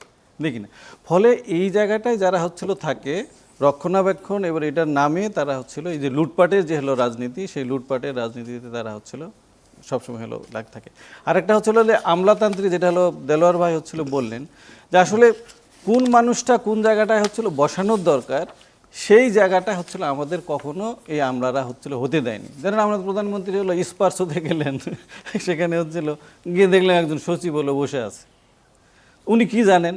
দেখি না। ফলে এই জায়গাটায় যারা হচ্ছিল থাকে রক্ষণাবেক্ষণ, এবার এটার নামে তারা হচ্ছিল এই যে লুটপাটের যে হলো রাজনীতি, সেই লুটপাটের রাজনীতিতে তারা হচ্ছিল সবসময় হলো লাগ থাকে। আরেকটা হচ্ছিল যে আমলাতান্ত্রিক, যেটা হলো দেলোয়ার ভাই হচ্ছিল বললেন যে আসলে কোন মানুষটা কোন জায়গাটায় হচ্ছিল বসানোর দরকার, সেই জায়গাটা হচ্ছিল আমাদের কখনো এই আমলারা হচ্ছিল হতে দেয়নি। ধরেন আমরা প্রধানমন্ত্রী হলো স্পার্স হতে গেলেন, সেখানে হচ্ছিল গিয়ে দেখলেন একজন সচিব হলো বসে আছে, উনি কি জানেন?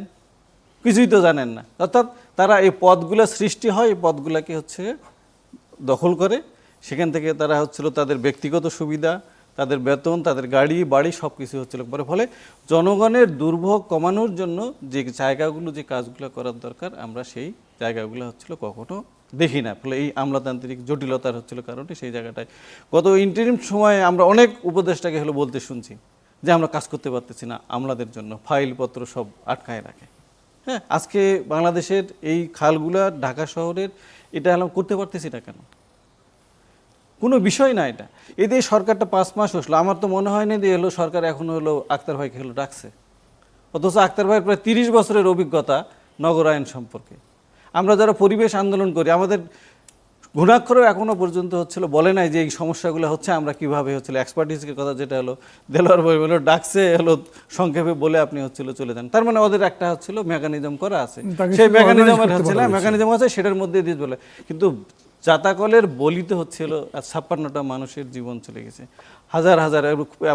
কিছুই তো জানেন না। অর্থাৎ তারা এই পদগুলো সৃষ্টি হয়, এই পদগুলোকে হচ্ছে দখল করে, সেখান থেকে তারা হচ্ছিল তাদের ব্যক্তিগত সুবিধা, তাদের বেতন, তাদের গাড়ি বাড়ি সব কিছু হচ্ছিল করে। ফলে জনগণের দুর্ভোগ কমানোর জন্য যে জায়গাগুলো, যে কাজগুলো করার দরকার, আমরা সেই জায়গাগুলো হচ্ছিল কখনো দেখি না। ফলে এই আমলাতান্ত্রিক জটিলতার হচ্ছিল কারণে সেই জায়গাটায় গত ইন্টারিম সময়ে আমরা অনেক উপদেষ্টাকে হলো বলতে শুনছি যে আমরা কাজ করতে পারতেছি না, আমলাদের জন্য ফাইলপত্র সব আটকায় রাখে। হ্যাঁ, আজকে বাংলাদেশের এই খালগুলা, ঢাকা শহরের এটা হলাম করতে পারতেছি না কেন? কোনো বিষয় না এটা। এদের সরকারটা 5 মাস হলো, আমার তো মনে হয় না যে হলো সরকার এখনো হলো আক্তার ভাইকে হলো ডাকছে। অথচ আক্তার ভাইয়ের প্রায় 30 বছরের অভিজ্ঞতা নগরায়ণ সম্পর্কে। আমরা যারা পরিবেশ আন্দোলন করি, আমাদের ঘুণাক্ষরেও এখনো পর্যন্ত হচ্ছিল বলে নাই যে এই সমস্যাগুলো হচ্ছে আমরা কিভাবে হচ্ছিল এক্সপার্টিসের কথা, যেটা হলো দেলোয়ার ভাই বলে ডাকছে হলো সংক্ষেপে বলে আপনি হচ্ছিল চলে যান। তার মানে ওদের একটা হচ্ছিল মেকানিজম করা আছে, তাকে সেই শুধু মেকানিজমের organize করতে হচ্ছিল বলা হয়েছে। মেকানিজম আছে, সেটার মধ্যে দিয়ে বলে। কিন্তু জাতাকলের বলিতে হচ্ছিল 56টা মানুষের জীবন চলে গেছে, হাজার হাজার,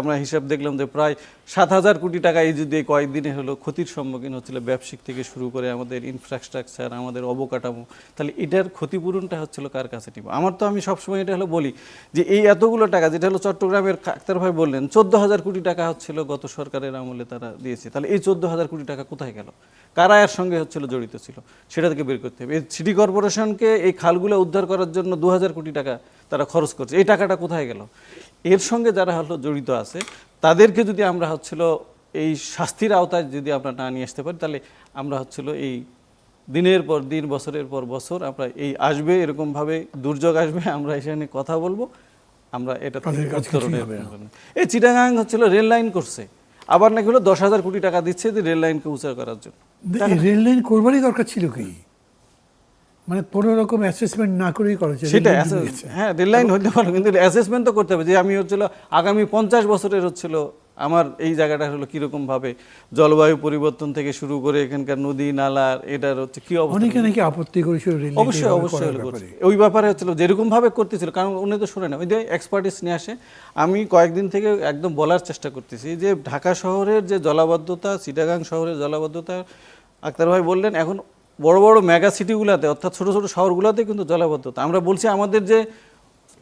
আমরা হিসাব দেখলাম যে প্রায় 7000 কোটি টাকা এই যদি এই কয়েকদিনে হলো ক্ষতির সম্মুখীন হচ্ছিল, ব্যবসায়িক থেকে শুরু করে আমাদের ইনফ্রাস্ট্রাকচার, আমাদের অবকাঠামো। তাহলে এটার ক্ষতিপূরণটা হচ্ছিল কার কাছে নিব? আমি সবসময় এটা হলো বলি যে এই এতগুলো টাকা, যেটা হলো চট্টগ্রামের আক্তার ভাই বললেন 14,000 কোটি টাকা হচ্ছিল গত সরকারের আমলে তারা দিয়েছে। তাহলে এই 14,000 কোটি টাকা কোথায় গেল? কারা এর সঙ্গে হচ্ছিল জড়িত ছিল, সেটা থেকে বের করতে হবে। এই সিটি কর্পোরেশনকে এই খালগুলো উদ্ধার করার জন্য 2000 কোটি টাকা তারা খরচ করছে, এই টাকাটা কোথায় গেল? এর সঙ্গে যারা হলো জড়িত আছে তাদেরকে যদি আমরা হচ্ছিল এই শাস্তির আওতায় যদি আমরা না নিয়ে আসতে পারি, তাহলে আমরা হচ্ছিল এই দিনের পর দিন, বছরের পর বছর আমরা এই আসবে, এরকমভাবে দুর্যোগ আসবে, আমরা এখানে কথা বলবো, আমরা এটা তাদের কাছে কিছুই হবে না। এই চিটাগাং হচ্ছিল রেল লাইন করছে, আবার নাকি হলো 10,000 কোটি টাকা দিচ্ছে যে রেল লাইনকে উঁচা করার জন্য। এই রেল লাইন করবারই দরকার ছিল কি? মানে কোনো রকম অ্যাসেসমেন্ট না করেই করেছে। সেটা হ্যাঁ, রেল লাইন হতে পারে, কিন্তু অ্যাসেসমেন্ট তো করতে হবে যে আমি হচ্ছিল আগামী 50 বছরের হচ্ছিল আমার এই জায়গাটা হলো কিরকম ভাবে জলবায়ু পরিবর্তন থেকে শুরু করে এখানকার নদী নালা, এটার হচ্ছে কি অবস্থা। অনেকে নাকি আপত্তি করেছিল রেল লাইন অবশ্যই অবশ্যই হলো করছে। ওই ব্যাপারে হচ্ছিল যেরকম ভাবে করতেছিল, কারণ উনি তো শুনে না, ওই যে এক্সপার্টিস নিয়ে আসে। আমি কয়েকদিন থেকে একদম বলার চেষ্টা করতেছি যে ঢাকা শহরের যে জলাবদ্ধতা, চিটাগাং শহরের জলাবদ্ধতা, আক্তার ভাই বললেন এখন বড় বড় মেগা সিটিগুলোতে, অর্থাৎ ছোট ছোট শহরগুলোতে কিন্তু জলাবদ্ধতা। আমরা বলছি আমাদের যে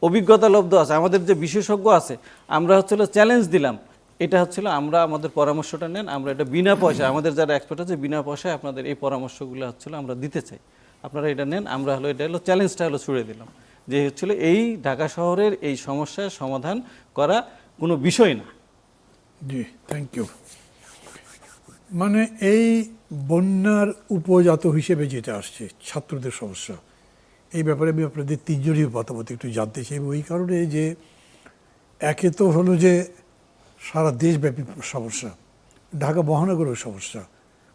অভিজ্ঞতা লব্ধ আছে, আমাদের যে বিশেষজ্ঞ আছে, আমরা হচ্ছিল চ্যালেঞ্জ দিলাম, এটা হচ্ছিল আমরা আমাদের পরামর্শটা নেন, আমরা এটা বিনা পয়সায়, আমাদের যারা এক্সপার্ট আছে বিনা পয়সায় আপনাদের এই পরামর্শগুলো হচ্ছিল আমরা দিতে চাই, আপনারা এটা নেন। আমরা হলো এটা হলো চ্যালেঞ্জটা হলো ছুড়ে দিলাম যে হচ্ছিল এই ঢাকা শহরের এই সমস্যার সমাধান করা কোনো বিষয় না। জি, থ্যাংক ইউ। মানে এই বন্যার উপজাত হিসেবে যেটা আসছে ছাত্রদের সমস্যা, এই ব্যাপারে আমি আপনাদের তিনজনই মতামত একটু জানতে চাই। ওই কারণে যে একে তো হলো যে সারা দেশব্যাপী সমস্যা, ঢাকা মহানগরের সমস্যা,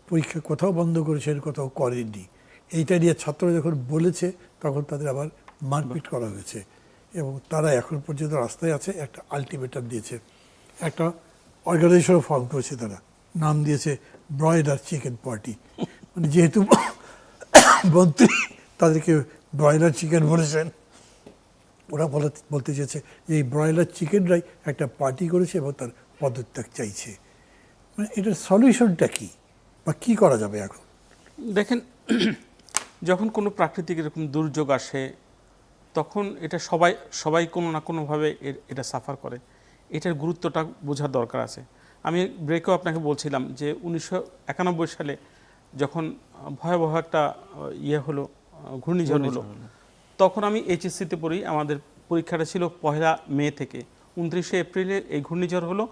পরীক্ষা কোথাও বন্ধ করেছেন কোথাও করেননি, এইটা নিয়ে ছাত্ররা যখন বলেছে তখন তাদের আবার মারপিট করা হয়েছে এবং তারা এখন পর্যন্ত রাস্তায় আছে। একটা আলটিমেটাম দিয়েছে, একটা অর্গানাইজেশনও ফর্ম করেছে, তারা নাম দিয়েছে ব্রয়লার চিকেন পার্টি। মানে যেহেতু মন্ত্রী তাদেরকে ব্রয়লার চিকেন বলেছেন, ওরা বলতে চেয়েছে যে এই ব্রয়লার চিকেনরাই একটা পার্টি করেছে এবং তার পদত্যাগ চাইছে। মানে এটার সলিউশনটা কি বা কী করা যাবে এখন? দেখেন, যখন কোনো প্রাকৃতিক এরকম দুর্যোগ আসে, তখন এটা সবাই কোনো না কোনোভাবে এটা সাফার করে। এটার গুরুত্বটা বোঝার দরকার আছে। আমি ব্রেকেও আপনাকে বলছিলাম যে 1991 সালে যখন ভয়াবহ একটা হলো, ঘূর্ণিঝড় হলো, তখন আমি এইচএসসিতে পড়ি। আমাদের পরীক্ষাটা ছিল 1 মে থেকে 29 এপ্রিলে এই ঘূর্ণিঝড় হলো।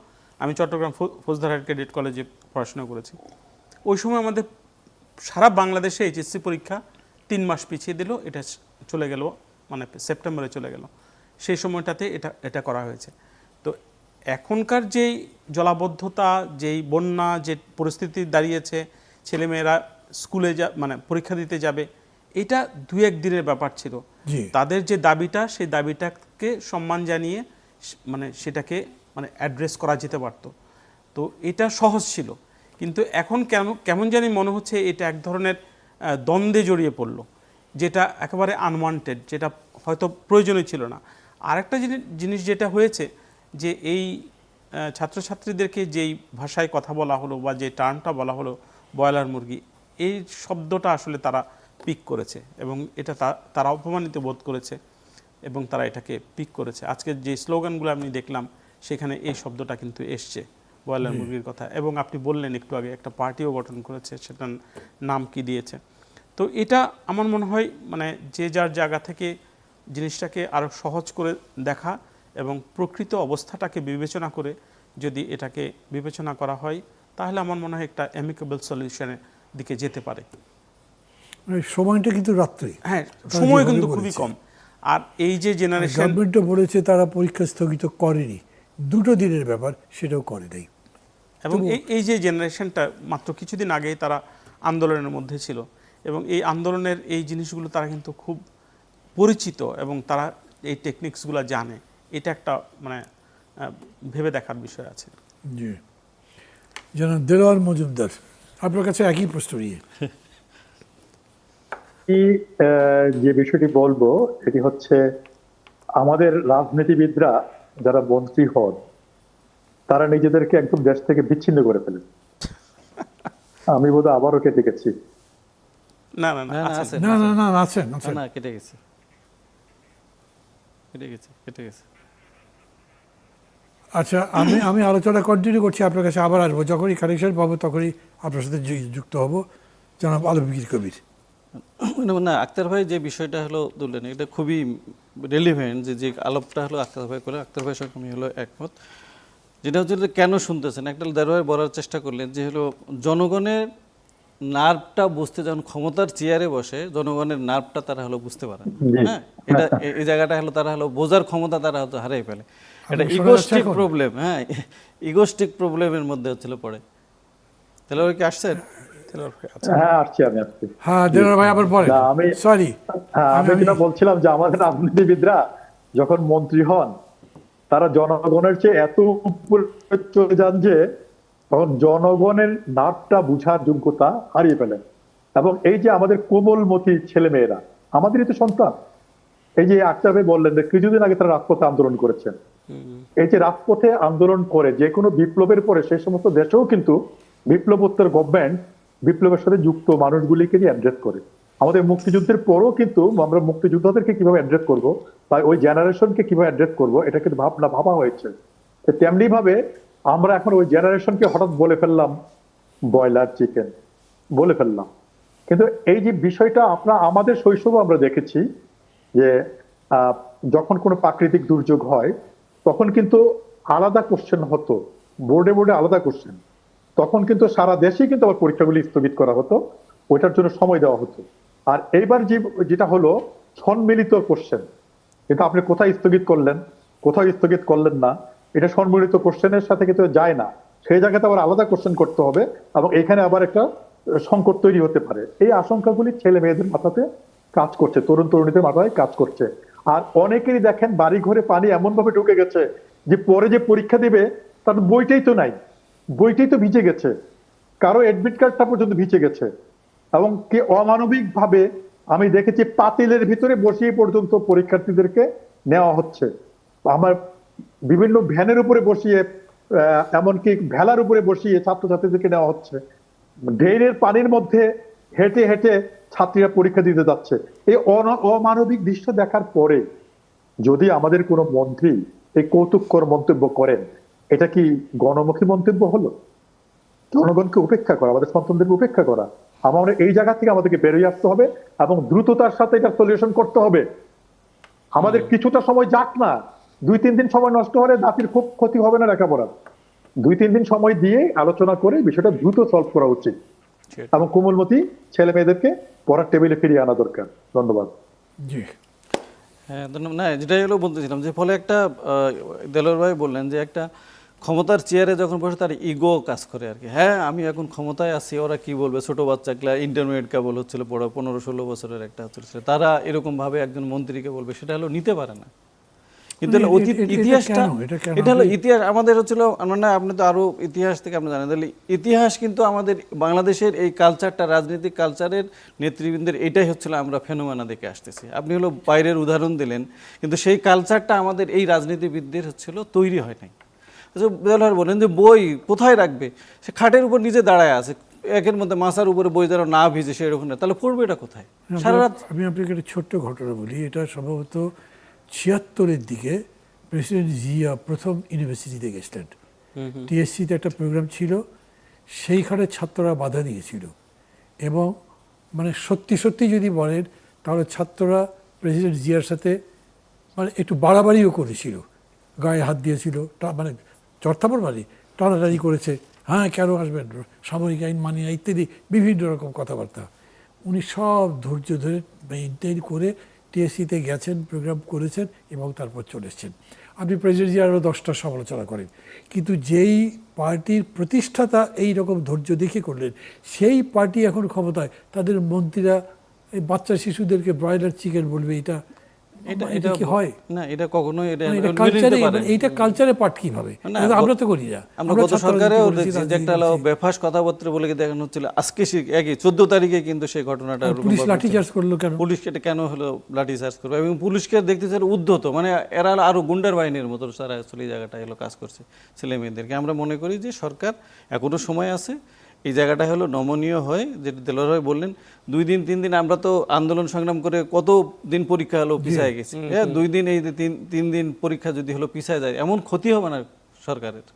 আমি চট্টগ্রাম ফৌজদারহাট ক্যাডেট কলেজে পড়াশোনা করেছি। ওই সময় আমাদের সারা বাংলাদেশে এইচএসসি পরীক্ষা 3 মাস পিছিয়ে দিল। এটা চলে গেল, মানে সেপ্টেম্বরে চলে গেল। সেই সময়টাতে এটা করা হয়েছে। তো এখনকার যেই জলাবদ্ধতা, যেই বন্যা, যে পরিস্থিতি দাঁড়িয়েছে, ছেলেমেয়েরা স্কুলে মানে পরীক্ষা দিতে যাবে, এটা 2-1 দিনের ব্যাপার ছিল। তাদের যে দাবিটা, সেই দাবিটাকে সম্মান জানিয়ে মানে সেটাকে মানে অ্যাড্রেস করা যেতে পারত। তো এটা সহজ ছিল। কিন্তু এখন কেমন জানি মনে হচ্ছে এটা এক ধরনের দ্বন্দ্বে জড়িয়ে পড়লো, যেটা একেবারে আনওয়ান্টেড, যেটা হয়তো প্রয়োজনই ছিল না। আরেকটা জিনিস যেটা হয়েছে যে এই ছাত্রছাত্রীদেরকে যেই ভাষায় কথা বলা হলো বা যে টার্মটা বলা হলো ব্রয়লার মুরগি, এই শব্দটা আসলে তারা পিক করেছে এবং এটা তারা অপমানিত বোধ করেছে এবং তারা এটাকে পিক করেছে। আজকে যে স্লোগানগুলো আমি দেখলাম সেখানে এই শব্দটা কিন্তু এসছে, ব্রয়লার মুরগির কথা। এবং আপনি বললেন একটু আগে একটা পার্টিও গঠন করেছে, সেটার নাম কি দিয়েছে। তো এটা আমার মনে হয় মানে যে যার জায়গা থেকে জিনিসটাকে আরও সহজ করে দেখা এবং প্রকৃত অবস্থাটাকে বিবেচনা করে যদি এটাকে বিবেচনা করা হয়, তাহলে আমার মনে হয় একটা অ্যামিকেবল সলিউশনের দিকে যেতে পারে। সময়টা কিন্তু রাত্রি, হ্যাঁ, সময় কিন্তু খুবই কম। আর এই যে জেনারেশন, গভর্নমেন্টও বলেছে তারা পরীক্ষা স্থগিত করেনি, 2 দিনের ব্যাপার, সেটাও করে নাই। এবং এই যে জেনারেশনটা মাত্র কিছুদিন আগেই তারা আন্দোলনের মধ্যে ছিল এবং এই আন্দোলনের এই জিনিসগুলো তারা কিন্তু খুব পরিচিত এবং তারা এই টেকনিক্সগুলো জানে। এটা একটা মানে ভেবে দেখার বিষয় আছে। জি, জনাব দেলোয়ার মজুমদার, আপনার কাছে একই প্রশ্ন নিয়ে যে বিষয়টি বলবো সেটি হচ্ছে আমাদের রাজনীতিবিদরা যারা মন্ত্রী হন তারা নিজেদেরকে একদম দেশ থেকে বিচ্ছিন্ন করে ফেলেন। আমি বোধহয় আবারও কেটে গেছি। না, আছেন। না, কেটে গেছে। আচ্ছা, আমি আলোচনা কন্টিনিউ করছি, আপনার কাছে আবার আসবো, যখনই কানেকশন পাবো তখনই আপনার সাথে যুক্ত হব। জনাব আলমগীর কবির। না, আক্তার ভাই যে বিষয়টা হলো তুললেন, এটা খুবই রেলিভেন্ট। যে আলাপটা হলো আক্তার ভাই করে, আক্তার ভাইয়ের সঙ্গে আমি হলো একমত। যেটা হচ্ছে কেন শুনতেছেন, একটা দারোয়ার বলার চেষ্টা করলেন যে হলো জনগণের নার্ভটা বুঝতে, যখন ক্ষমতার চেয়ারে বসে জনগণের নার্ভটা তারা হলো বুঝতে পারে। হ্যাঁ, এটা এই জায়গাটা হলো তারা হলো বোঝার ক্ষমতা তারা হয়তো হারিয়ে ফেলে। এটা ইগোস্টিক প্রবলেম। হ্যাঁ, ইগোস্টিক প্রবলেমের মধ্যে হচ্ছিল পড়ে। তাহলে কি আসছেন? আমি যেটা বলছিলাম যে আমাদের রাজনীতিবিদরা যখন মন্ত্রী হন তারা জনগণের চেয়ে এত উপরে চলে যান যে তখন জনগণের নাটটা বুঝার যোগ্যতা হারিয়ে ফেলেন। এবং এই যে আমাদের কোমলমতি ছেলে মেয়েরা, আমাদেরই তো সন্তান। এই যে আক্তার ভাই বললেন যে কিছুদিন আগে তারা রাজপথে আন্দোলন করেছেন। এই যে রাজপথে আন্দোলন করে যে কোনো বিপ্লবের পরে সেই সমস্ত দেশেও কিন্তু বিপ্লবোত্তর গভর্নমেন্ট বিপ্লবের সাথে যুক্ত মানুষগুলিকে নিয়ে অ্যাড্রেস করে। আমাদের মুক্তিযুদ্ধের পরও কিন্তু আমরা মুক্তিযোদ্ধাদেরকে কিভাবে অ্যাড্রেস করবো বা ওই জেনারেশনকে কিভাবে অ্যাড্রেস করবো এটা কিন্তু ভাবা হয়েছে। তেমনি ভাবে আমরা এখন ওই জেনারেশনকে হঠাৎ বলে ফেললাম ব্রয়লার চিকেন বলে ফেললাম। কিন্তু এই যে বিষয়টা আমাদের শৈশবে আমরা দেখেছি যে যখন কোনো প্রাকৃতিক দুর্যোগ হয় তখন কিন্তু আলাদা কোশ্চেন হতো, বোর্ডে আলাদা কোশ্চেন। তখন কিন্তু সারা দেশে কিন্তু আবার পরীক্ষাগুলি স্থগিত করা হতো, ওইটার জন্য সময় দেওয়া হতো। আর এইবার যেটা হলো সম্মিলিত কোশ্চেন, কিন্তু আপনি কোথায় স্থগিত করলেন, কোথায় স্থগিত করলেন না, এটা সম্মিলিত কোশ্চেনের সাথে কিন্তু যায় না। সেই জায়গাতে আবার আলাদা কোশ্চেন করতে হবে এবং এখানে আবার একটা সংকট তৈরি হতে পারে। এই আশঙ্কাগুলি ছেলে মেয়েদের মাথাতে কাজ করছে, তরুণ তরুণীদের মাথায় কাজ করছে। আর অনেকেরই দেখেন বাড়ি ঘরে পানি এমন ভাবে ঢুকে গেছে যে পরে যে পরীক্ষা দিবে তার বইটাই তো নাই, বইটাই তো ভিজে গেছে, কারো অ্যাডমিট কার্ডটা পর্যন্ত ভিজে গেছে। এবং কি অমানবিক ভাবে আমি দেখেছি পাতিলের ভিতরে বসিয়ে পর্যন্ত পরীক্ষার্থীদেরকে নেওয়া হচ্ছে। আমার বিভিন্ন ভ্যানের উপরে বসিয়ে, এমনকি ভেলার উপরে বসিয়ে ছাত্রছাত্রীদেরকে নেওয়া হচ্ছে। ড্রেনের পানির মধ্যে হেঁটে হেঁটে ছাত্রীরা পরীক্ষা দিতে যাচ্ছে। এই অমানবিক দৃশ্য দেখার পরে যদি আমাদের কোনো মন্ত্রী এই কৌতুককর মন্তব্য করেন, এটা কি গণমুখী মন্তব্য হলো? জনগণকে উপেক্ষা করা, আমাদের সন্তানদেরকে উপেক্ষা করা। আমরা এই জায়গা থেকে আমাদেরকে বেরিয়ে আসতে হবে এবং দ্রুততার সাথে এটা সলিউশন করতে হবে। আমাদের কিছুটা সময় যাক না, 2-3 দিন সময় নষ্ট হলে জাতির খুব ক্ষতি হবে না লেখাপড়া। 2-3 দিন সময় দিয়ে আলোচনা করে বিষয়টা দ্রুত সলভ করা উচিত এবং কোমলমতি ছেলে মেয়েদেরকে পড়ার টেবিলে ফিরিয়ে আনা দরকার। ধন্যবাদ। জি, হ্যাঁ ধন্যবাদ। না, যেটাই হলো বলতেছিলাম যে ফলে একটা দেলোয়ার ভাই বললেন যে একটা ক্ষমতার চেয়ারে যখন বসে তার ইগো কাজ করে আর কি। হ্যাঁ আমি এখন ক্ষমতায় আছি, ওরা কি বলবে, ছোট বাচ্চাগুলা ইন্টারমিডিয়েট কেবল হচ্ছিল পড়া, 15-16 বছরের একটা হচ্ছিল, তারা এরকম ভাবে একজন মন্ত্রীকে বলবে, সেটা হলো নিতে পারে না। কিন্তু হলো অতীত ইতিহাসটা, এটা হলো ইতিহাস আমাদের হচ্ছিল, না আপনি তো আরো ইতিহাস থেকে আপনি জানেন, তাহলে ইতিহাস কিন্তু আমাদের বাংলাদেশের এই কালচারটা, রাজনৈতিক কালচারের নেতৃবৃন্দের এটাই হচ্ছিল আমরা ফেনোমেনা দেখে আসতেছি। আপনি হলো বাইরের উদাহরণ দিলেন, কিন্তু সেই কালচারটা আমাদের এই রাজনীতিবিদদের হচ্ছিল তৈরি হয় নাই। বলেন যে বই কোথায় রাখবে, সে খাটের উপর নিজে দাঁড়ায় আছে, একের মধ্যে মাথার উপরে বই যেন না ভিজে সেরকম না, তাহলে পড়বে এটা কোথায় সারা রাত? আমি আপনাকে একটা ছোট্ট ঘটনা বলি। এটা সম্ভবত 76-এর দিকে প্রেসিডেন্ট জিয়া প্রথম ইউনিভার্সিটিতে গেছিলেন। টিএসসিতে একটা প্রোগ্রাম ছিল, সেইখানে ছাত্ররা বাধা দিয়েছিল এবং মানে সত্যি সত্যি যদি বলেন তাহলে ছাত্ররা প্রেসিডেন্ট জিয়ার সাথে মানে একটু বাড়াবাড়িও করেছিল, গায়ে হাত দিয়েছিল, মানে চর্থাপড় মানে টানাটানি করেছে, হ্যাঁ কেন আসবেন, সামরিক আইন মানি না ইত্যাদি বিভিন্ন রকম কথাবার্তা। উনি সব ধৈর্য ধরে মেনটেন করে টিএসসিতে গেছেন, প্রোগ্রাম করেছেন এবং তারপর চলে এসেছেন। আপনি প্রেসিডেন্ট জি আরও 10টা সমালোচনা করেন, কিন্তু যেই পার্টির প্রতিষ্ঠাতা এই রকম ধৈর্য দেখে করলেন, সেই পার্টি এখন ক্ষমতায়, তাদের মন্ত্রীরা এই বাচ্চা শিশুদেরকে ব্রয়লার চিকেন বলবে, এটা এটা কি হয়? না, এটা কখনোই এটা এইটা কালচারের পার্ট কিভাবে? আমরা তো করি না। আমরা গত সরকারেও দেখছি যে একটা বেফাস কথাবার্তা বলে দেখানো হচ্ছিল, আজকে একই 14 তারিখে কিন্তু সেই ঘটনাটা পুলিশ লাঠিচার্জ করলো কেন? পুলিশ এটা কেন হলো লাঠিচার্জ করবে, এবং পুলিশকে দেখতে চাই উদ্ধত, মানে এরা আরো গুন্ডার বাহিনীর মতো সারা আসলে এই জায়গাটা এলো কাজ করছে ছেলে মেয়েদেরকে। আমরা মনে করি যে সরকার এখনো সময় আছে, এই জায়গাটা হলো নমনীয় হয়, যেটা দেলোয়ার ভাই বললেন 2 দিন 3 দিন আমরা তো আন্দোলন সংগ্রাম করে কত দিন পরীক্ষা হলো পিছায় গেছি। হ্যাঁ 2 দিন এই 3 দিন পরীক্ষা যদি হলো পিছায় যায়, এমন ক্ষতি হবে না সরকারের।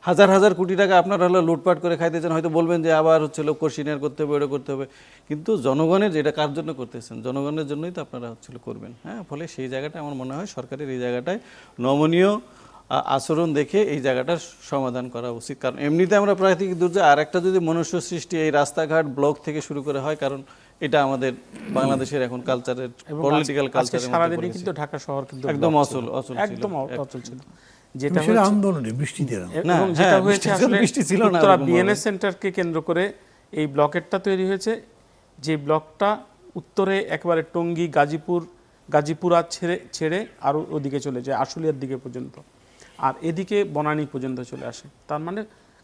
হাজার হাজার কোটি টাকা আপনারা হলো লুটপাট করে খাইতেছেন, হয়তো বলবেন যে আবার হচ্ছে কোশ্চিনের করতে হবে, ওটা করতে হবে, কিন্তু জনগণের যেটা কার জন্য করতেছেন, জনগণের জন্যই তো আপনারা হচ্ছিল করবেন। হ্যাঁ ফলে সেই জায়গাটা আমার মনে হয় সরকারের এই জায়গাটায় নমনীয় আচরণ দেখে এই জায়গাটার সমাধান করা উচিত। কারণ এমনিতে আমরা প্রাকৃতিক দুর্যোগ, আর একটা যদি মনুষ্য সৃষ্টি এই রাস্তাঘাট ব্লক থেকে শুরু করে হয়, কারণ এটা আমাদের বাংলাদেশের এখন কালচারের, পলিটিক্যাল কালচারের সারাদিনই কিন্তু ঢাকা শহর কিন্তু একদম অচল একদম অচল ছিল। যেটা হচ্ছে আন্দোলনে বৃষ্টিতে এবং যেটা হয়েছে আসলে উত্তরা বিএনএস সেন্টারকে কেন্দ্র করে এই ব্লকেরটা তৈরি হয়েছে, যে ব্লকটা উত্তরে একেবারে টঙ্গী, গাজীপুরা ছেড়ে আরও ওদিকে চলে যায়, আশুলিয়ার দিকে পর্যন্ত, আর এদিকে বনানী পর্যন্ত চলে আসে। তার মানে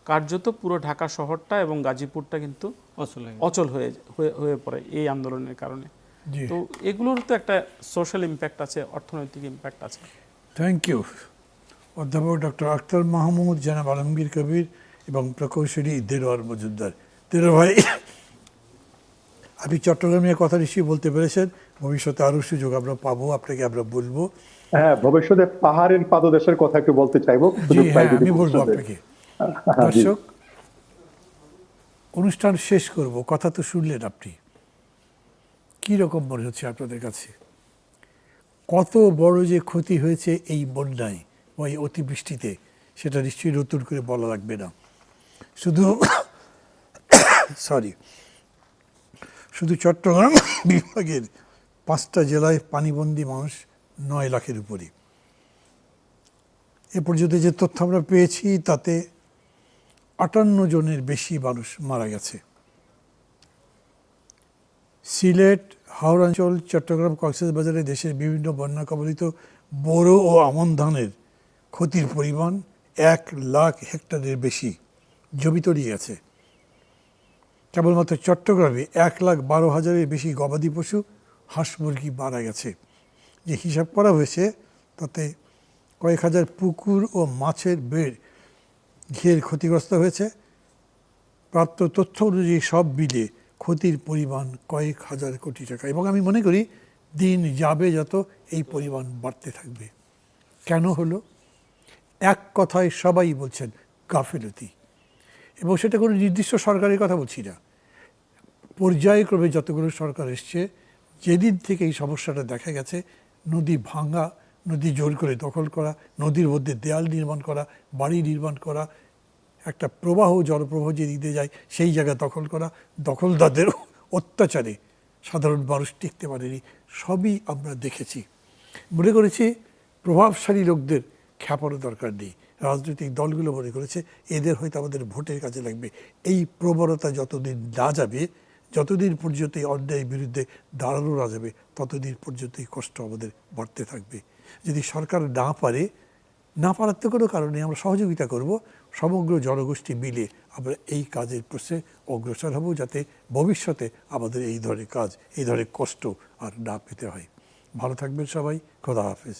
কার্যত পুরো ঢাকা শহরটা এবং গাজীপুরটা কিন্তু অচল হয়ে পড়ে এই আন্দোলনের কারণে। তো এগুলোর তো একটা সোশ্যাল ইম্প্যাক্ট আছে, অর্থনৈতিক ইম্প্যাক্ট আছে। থ্যাংক ইউ অধ্যাপক ডক্টর আখতার মাহমুদ, জনাব আলমগীর কবির এবং প্রকৌশলী দেলোয়ার মজুমদার। দেলোয়ার ভাই, আপনি চট্টগ্রামের কথা নিশ্চয়ই বলতে পেরেছেন, ভবিষ্যতে আরও সুযোগ আমরা পাবো, আপনাকে আমরা বলবো। হ্যাঁ, ভবিষ্যতে পাহাড়ের পাদদেশের কথা একটু বলতে চাইবো। আমি বলবো আপনাকে। দর্শক, অনুষ্ঠান শেষ করব, কথা তো শুনলেন আপনি, কি রকম মনে হচ্ছে আপনাদের কাছে? কত বড় যে ক্ষতি হয়েছে এই বন্যায় বা এই অতিবৃষ্টিতে, সেটা নিশ্চয়ই নতুন করে বলা লাগবে না। শুধু চট্টগ্রাম বিভাগের 5টা জেলায় পানিবন্দী মানুষ 9 লাখের উপরে। এ পর্যন্ত যে তথ্য আমরা পেয়েছি তাতে 58 জনের বেশি মানুষ মারা গেছে। সিলেট, হাওড়াঞ্চল, চট্টগ্রাম, কক্সবাজারে দেশের বিভিন্ন বন্যা কবলিত বোরো ও আমন ধানের ক্ষতির পরিমাণ 1 লাখ হেক্টরের বেশি জমি তলিয়ে গেছে। কেবলমাত্র চট্টগ্রামে 1,12,000-এর বেশি গবাদি পশু, হাঁস মুরগি মারা গেছে। যে হিসাব করা হয়েছে তাতে কয়েক হাজার পুকুর ও মাছের বেড় ঘের ক্ষতিগ্রস্ত হয়েছে। প্রাপ্ত তথ্য অনুযায়ী সব মিলিয়ে ক্ষতির পরিমাণ কয়েক হাজার কোটি টাকা, এবং আমি মনে করি দিন যাবে যত এই পরিমাণ বাড়তে থাকবে। কেন হলো? এক কথায় সবাই বলছেন গাফিলতি, এবং সেটা কোনো নির্দিষ্ট সরকারের কথা বলছি না, পর্যায়ক্রমে যতগুলো সরকার এসছে, যেদিন থেকে এই সমস্যাটা দেখা গেছে, নদী ভাঙা, নদী জোর করে দখল করা, নদীর মধ্যে দেয়াল নির্মাণ করা, বাড়ি নির্মাণ করা, একটা প্রবাহ জলপ্রবাহ যে দিতে যায় সেই জায়গা দখল করা, দখলদারদের অত্যাচারে সাধারণ মানুষ টিকতে পারেনি, সবই আমরা দেখেছি। মনে করেছি প্রভাবশালী লোকদের খ্যাপানো দরকার নেই, রাজনৈতিক দলগুলো মনে করেছে এদের হয়তো আমাদের ভোটের কাজে লাগবে। এই প্রবণতা যতদিন না যাবে, যতদিন পর্যন্ত এই অন্যায়ের বিরুদ্ধে দাঁড়ানো না যাবে, ততদিন পর্যন্ত এই কষ্ট আমাদের বাড়তে থাকবে। যদি সরকার না পারে, না পারার তো কোনো কারণে আমরা সহযোগিতা করব, সমগ্র জনগোষ্ঠী মিলে আমরা এই কাজের প্রশ্নে অগ্রসর হব, যাতে ভবিষ্যতে আমাদের এই ধরনের কাজ, এই ধরনের কষ্ট আর না পেতে হয়। ভালো থাকবেন সবাই, খোদা হাফেজ।